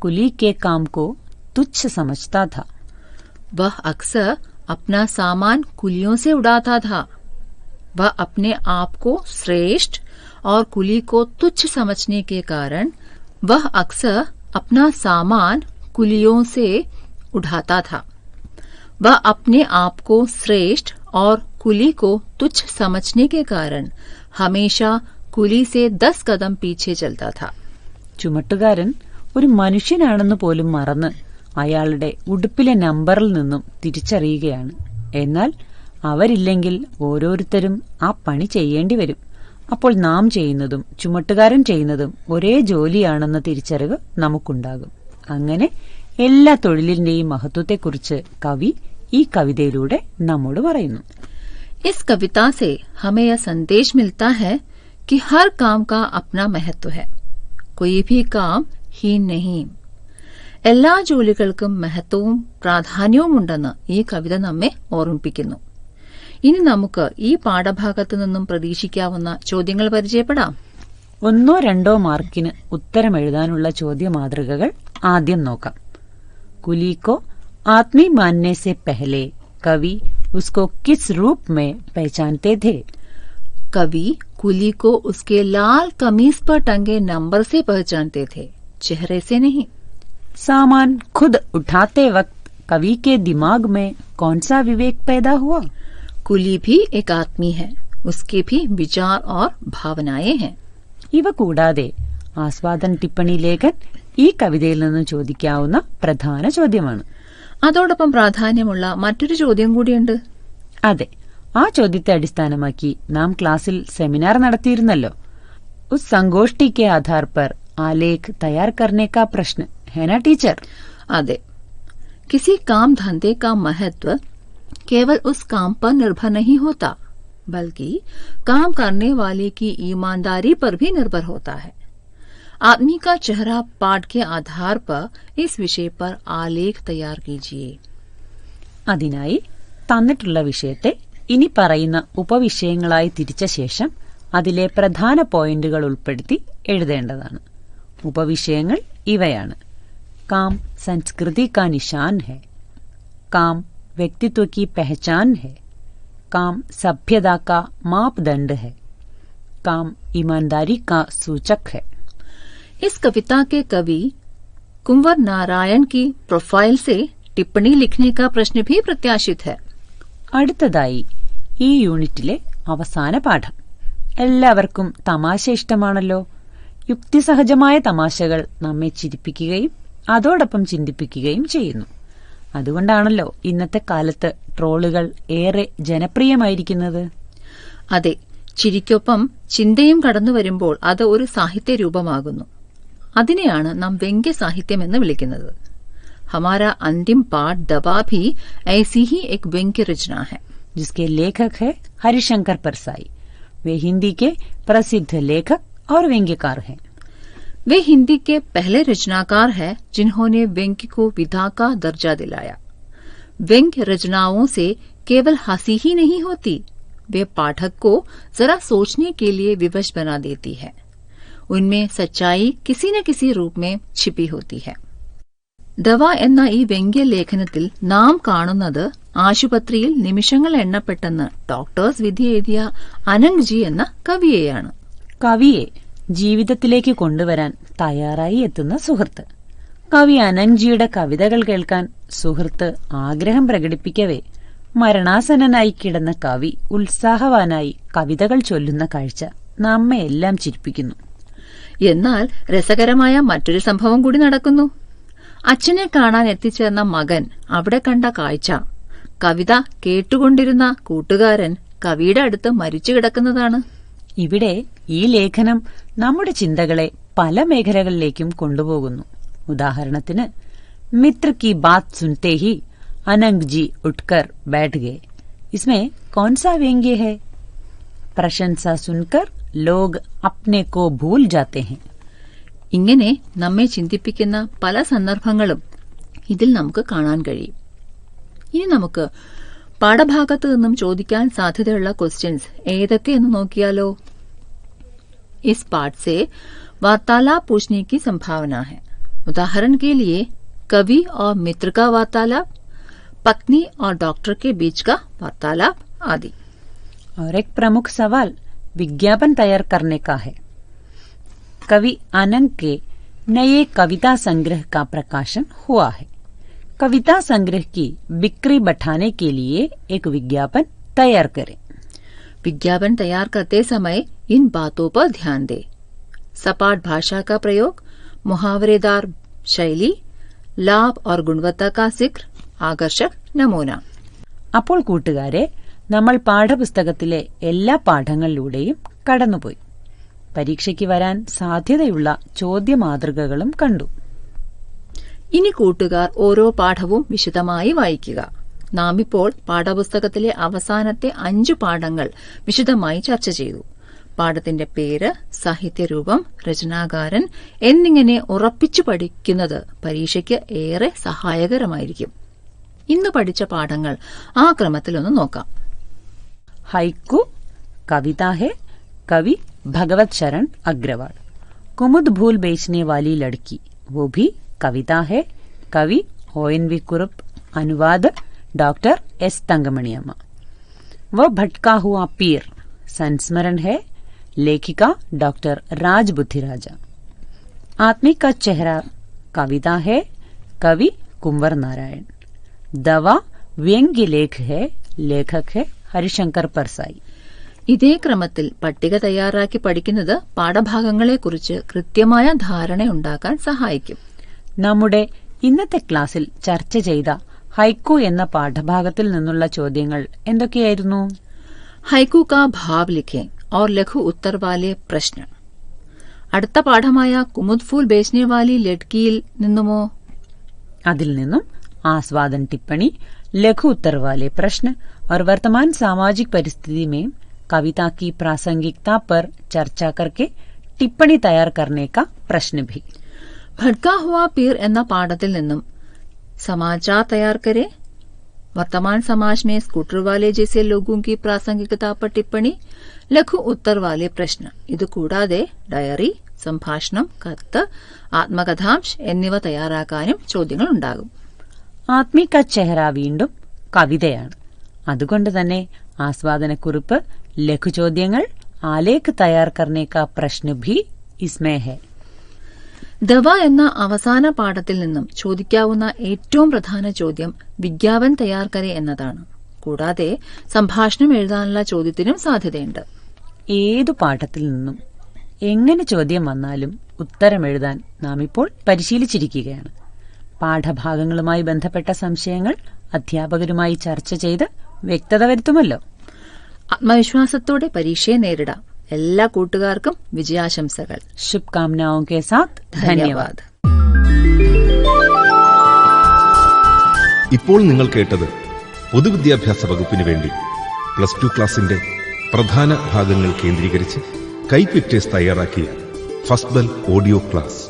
കുലി കെ കാം കോ തുച്ഛ സമജ്താ ഥാ. वह अक्सर अपना सामान कुलियों से उड़ाता था. वह अपने आप को श्रेष्ठ और कुली को तुच्छ समझने के कारण वह अक्सर अपना सामान कुलियों से उठाता था. वह अपने आप को श्रेष्ठ और कुली को तुच्छ समझने के कारण हमेशा कुली से 10 कदम पीछे चलता था. ചുമട്ടുകാരൻ ഒരു മനുഷ്യനാണെന്ന് പോലും മറന്ന് അയാളുടെ ഉടുപ്പിലെ നമ്പറിൽ നിന്നും തിരിച്ചറിയുകയാണ്. എന്നാൽ അവരില്ലെങ്കിൽ ഓരോരുത്തരും ആ പണി ചെയ്യേണ്ടി വരും. അപ്പോൾ നാം ചെയ്യുന്നതും ചുമട്ടുകാരൻ ചെയ്യുന്നതും ഒരേ ജോലിയാണെന്ന തിരിച്ചറിവ് നമുക്കുണ്ടാകും. അങ്ങനെ എല്ലാ തൊഴിലിന്റെയും മഹത്വത്തെക്കുറിച്ച് കവി ഈ കവിതയിലൂടെ നമ്മോട് പറയുന്നു. इस कविता से हमें यह संदेश मिलता है कि हर काम का अपना महत्व है. कोई भी काम हीन नहीं. എല്ലാ ജോലികൾക്കും മഹത്വവും പ്രാധാന്യവും ഉണ്ടെന്ന് ഈ കവിത നമ്മെ ഓർമ്മിപ്പിക്കുന്നു. ഇനി നമുക്ക് ഈ പാഠഭാഗത്തു നിന്നും പ്രതീക്ഷിക്കാവുന്ന ചോദ്യങ്ങൾ പരിചയപ്പെടാം. 1-2 മാർക്കിന് ഉത്തരം എഴുതാനുള്ള ചോദ്യമാതൃകകൾ ആദ്യം നോക്കാം. കുലി കോ ആത്മീ മാനനെ സെ പഹലെ കവി उसको किस रूप में पहचानते थे? कवि कुली को उसके लाल कमीज पर टंगे नंबर से पहचानते थे, चेहरे से नहीं. सामान खुद उठाते वक्त कवि के दिमाग में कौन सा विवेक पैदा हुआ? कुली भी एक आदमी है, उसके भी विचार और भावनाएं हैं. ഇവ കൂടാതെ ആസ്വാദൻ ടിപ്പണി ലേഖൻ ഈ കവിതയിൽ നിന്ന് ചോദിക്കാവുന്ന പ്രധാന ചോദ്യമാണ്. അതോടൊപ്പം പ്രാധാന്യമുള്ള മറ്റൊരു ചോദ്യം കൂടിയുണ്ട്. അതെ, ആ ചോദ്യത്തെ അടിസ്ഥാനമാക്കി നാം ക്ലാസ്സിൽ സെമിനാർ നടത്തിയിരുന്നല്ലോ. ഉസ് സംഗോഷ്ഠി കെ ആധാർ पर आलेख तैयार करने का प्रश्न है ना टीचर? अदे किसी काम धंधे का महत्व केवल उस काम पर निर्भर नहीं होता, बल्कि काम करने वाले की ईमानदारी पर भी निर्भर होता है. आदमी का चेहरा पाठ के आधार पर इस विषय पर आलेख तैयार कीजिए. അതിനായി തന്നിട്ടുള്ള വിഷയത്തെ ഇനി പറയുന്ന ഉപവിഷയങ്ങളായി തിരിച്ച ശേഷം അതിലെ പ്രധാന പോയിന്റുകൾ ഉൾപ്പെടുത്തി എഴുതേണ്ടതാണ്. ഉപവിഷയങ്ങൾ ഇവയാണ്: കാം സംസ്കൃതി കാ നിശാൻ ഹെ, കാം വ്യക്തിത്വ की पहचान है, काम सभ्यता का मापदंड है, काम ईमानदारी का सूचक है. इस कविता के कवि कुंवर नारायण की प्रोफाइल से टिप्पणी लिखने का प्रश्न भी प्रत्याशित है. അടുത്തതായി ഈ യൂണിറ്റിലെ അവസാന പാഠം. എല്ലാവർക്കും തമാശ ഇഷ്ടമാണല്ലോ. യുക്തിസഹജമായ തമാശകൾ നമ്മെ ചിരിപ്പിക്കുകയും അതോടൊപ്പം ചിന്തിപ്പിക്കുകയും ചെയ്യുന്നു. അതുകൊണ്ടാണല്ലോ ഇന്നത്തെ കാലത്ത് ട്രോളുകൾ ഏറെ ജനപ്രിയമായിരിക്കുന്നത്. അതെ, ചിരിക്കൊപ്പം ചിന്തയും കടന്നു വരുമ്പോൾ അത് ഒരു സാഹിത്യ രൂപമാകുന്നു. അതിനെയാണ് നാം വ്യംഗ്യ സാഹിത്യം എന്ന് വിളിക്കുന്നത്. हमारा अंतिम पाठ दवा भी ऐसी ही एक व्यंग्य रचना है, जिसके लेखक है हरिशंकर परसाई. वे हिंदी के प्रसिद्ध लेखक और व्यंग्यकार हैं. वे हिंदी के पहले रचनाकार हैं जिन्होंने व्यंग्य को विधा का दर्जा दिलाया. व्यंग्य रचनाओं से केवल हंसी ही नहीं होती, वे पाठक को जरा सोचने के लिए विवश बना देती है. उनमें सच्चाई किसी न किसी रूप में छिपी होती है. ദവ എന്ന ഈ വ്യംഗ്യലേഖനത്തിൽ നാം കാണുന്നത് ആശുപത്രിയിൽ നിമിഷങ്ങൾ എണ്ണപ്പെട്ടെന്ന് ഡോക്ടേഴ്സ് വിധി എഴുതിയ അനങ് ജി എന്ന കവിയെയാണ്. കവിയെ ജീവിതത്തിലേക്ക് കൊണ്ടുവരാൻ തയ്യാറായി എത്തുന്ന സുഹൃത്ത്. കവി അനങ് ജിയുടെ കവിതകൾ കേൾക്കാൻ സുഹൃത്ത് ആഗ്രഹം പ്രകടിപ്പിക്കവേ മരണാസന്നനായി കിടന്ന കവി ഉത്സാഹവാനായി കവിതകൾ ചൊല്ലുന്ന കാഴ്ച നമ്മെയെല്ലാം ചിരിപ്പിക്കുന്നു. എന്നാൽ രസകരമായ മറ്റൊരു സംഭവം കൂടി നടക്കുന്നു. അച്ഛനെ കാണാൻ എത്തിച്ചേർന്ന മകൻ അവിടെ കണ്ട കാഴ്ച കവിത കേട്ടുകൊണ്ടിരുന്ന കൂട്ടുകാരൻ കവിയുടെ അടുത്ത് മരിച്ചു കിടക്കുന്നതാണ്. ഇവിടെ ഈ ലേഖനം നമ്മുടെ ചിന്തകളെ പല മേഖലകളിലേക്കും കൊണ്ടുപോകുന്നു. ഉദാഹരണത്തിന്, മിത്ര की बात सुनते ही अनंग जी उठकर बैठ गए. इसमें कौन सा व्यंग्य है? प्रशंसा सुनकर लोग अपने को भूल जाते हैं. ഇങ്ങനെ നമ്മെ ചിന്തിപ്പിക്കുന്ന പല സന്ദർഭങ്ങളും ഇതിൽ നമുക്ക് കാണാൻ കഴിയും. ഇനി നമുക്ക് പാഠഭാഗത്ത് നിന്നും ചോദിക്കാൻ സാധ്യതയുള്ള ക്വസ്റ്റ്യൻസ് ഏതൊക്കെയെന്ന് നോക്കിയാലോ. इस पाठ से वार्तालाप पूछने की संभावना है. उदाहरण के लिए कवि और मित्र का वार्तालाप, पत्नी और डॉक्टर के बीच का वार्तालाप आदि. और एक प्रमुख सवाल विज्ञापन तैयार करने का है. कवि अनंग के नए कविता संग्रह का प्रकाशन हुआ है. कविता संग्रह की बिक्री बढ़ाने के लिए एक विज्ञापन तैयार करें. विज्ञापन तैयार करते समय इन बातों पर ध्यान दें. सपाट भाषा का प्रयोग, मुहावरेदार शैली, लाभ और गुणवत्ता का जिक्र, आकर्षक नमूना. അപ്പോൾ കൂട്ടുകാരെ, നമ്മൾ പാഠപുസ്തകത്തിലെ എല്ലാ പാഠങ്ങളിലൂടെയും കടന്നുപോയി. പരീക്ഷയ്ക്ക് വരാൻ സാധ്യതയുള്ള ചോദ്യമാതൃകകളും കണ്ടു. ഇനി കൂട്ടുകാർ ഓരോ പാഠവും വിശദമായി വായിക്കുക. നാം ഇപ്പോൾ പാഠപുസ്തകത്തിലെ അവസാനത്തെ 5 പാഠങ്ങൾ വിശദമായി ചർച്ച ചെയ്തു. പാഠത്തിന്റെ പേര്, സാഹിത്യരൂപം, രചനാകാരൻ എന്നിങ്ങനെ ഉറപ്പിച്ചു പഠിക്കുന്നത് പരീക്ഷയ്ക്ക് ഏറെ സഹായകരമായിരിക്കും. ഇന്ന് പഠിച്ച പാഠങ്ങൾ ആ ക്രമത്തിലൊന്ന് നോക്കാം. ഹൈക്കു കവിത ഹെ, कवि भगवत शरण अग्रवाल. कुमुद भूल बेचने वाली लड़की, वो भी कविता है. कवि ONV कुरुप. अनुवाद डॉक्टर S तंगमणियम्मा. वो भटका हुआ पीर, संस्मरण है. लेखिका डॉक्टर राज बुद्धिराजा. आत्मिक का चेहरा कविता है. कवि कुंवर नारायण. दवा व्यंग्य लेख है. लेखक है हरिशंकर परसाई. ഇതേ ക്രമത്തിൽ പട്ടിക തയ്യാറാക്കി പഠിക്കുന്നത് പാഠഭാഗങ്ങളെക്കുറിച്ച് കൃത്യമായ ധാരണയുണ്ടാക്കാൻ സഹായിക്കും. നമ്മുടെ ഇന്നത്തെ ക്ലാസ്സിൽ ചർച്ച ചെയ്ത ഹൈക്കു എന്ന പാഠഭാഗത്തിൽ നിന്നുള്ള ചോദ്യങ്ങൾ എന്തൊക്കെയായിരുന്നു? ഹൈക്കു കാ ഭാവ് ലിഖേ और ലഘു ഉത്തർ വാലെ പ്രശ്ന. അടുത്ത പാഠമായ കുമുദ് ഫൂൽ ബേച്നെ വാലി ലഡ്കിയിൽ നിന്നുമോ? അതിൽ നിന്നും आस्वादन टिप्पणी, लघु उत्तर वाले प्रश्न और वर्तमान सामाजिक परिस्थिति में कविता की प्रासंगिकता पर चर्चा करके टिप्पणी तैयार करने का प्रश्न भी। भटका हुआ पीर എന്ന പാഠത്തിൽ നിന്നും समाचार तैयार करें, वर्तमान समाज में स्कूटर वाले जैसे लोगों की प्रासंगिकता पर टिप्पणी, लघु उत्तर वाले प्रश्न, ഇതുകൂടാതെ ഡയറി, സംഭാഷണം, കത്ത്, ആത്മകഥാംശ് എന്നിവ തയ്യാറാക്കാനും ചോദ്യങ്ങൾ ഉണ്ടാകും. ആത്മി കാ ചെഹറ വീണ്ടും കവിതയാണ്. അതുകൊണ്ട് തന്നെ ആസ്വാദനക്കുറിപ്പ്, ലഘുചോദ്യങ്ങൾ, ആലേഖ് തയ്യാർ കർണേ കാ പ്രശ്ന ഭി ഇസ്മേ ഹെ. ദവ എന്ന അവസാന പാഠത്തിൽ നിന്നും ചോദിക്കാവുന്ന ഏറ്റവും പ്രധാന ചോദ്യം വിജ്ഞാപൻ തയ്യാർ കരെ എന്നതാണ്. കൂടാതെ സംഭാഷണം എഴുതാനുള്ള ചോദ്യത്തിനും സാധ്യതയുണ്ട്. ഏതു പാഠത്തിൽ നിന്നും എങ്ങനെ ചോദ്യം വന്നാലും ഉത്തരമെഴുതാൻ നാം ഇപ്പോൾ പരിശീലിച്ചിരിക്കുകയാണ്. പാഠഭാഗങ്ങളുമായി ബന്ധപ്പെട്ട സംശയങ്ങൾ അധ്യാപകരുമായി ചർച്ച ചെയ്ത് വ്യക്തത വരുത്തുമല്ലോ. ആത്മവിശ്വാസത്തോടെ പരീക്ഷയെ നേരിടാം. എല്ലാ കൂട്ടുകാർക്കും വിജയാശംസകൾ. ശുഭകാമനാओं के साथ ധന്യവാദ്. ഇപ്പോൾ നിങ്ങൾ കേട്ടത് പൊതുവിദ്യാഭ്യാസ വകുപ്പിന് വേണ്ടി +2 ക്ലാസിന്റെ പ്രധാന ഭാഗങ്ങൾ കേന്ദ്രീകരിച്ച് കൈറ്റ് വിക്ടേഴ്സ് തയ്യാറാക്കിയ ഫസ്റ്റ് ബെൽ ഓഡിയോ ക്ലാസ്.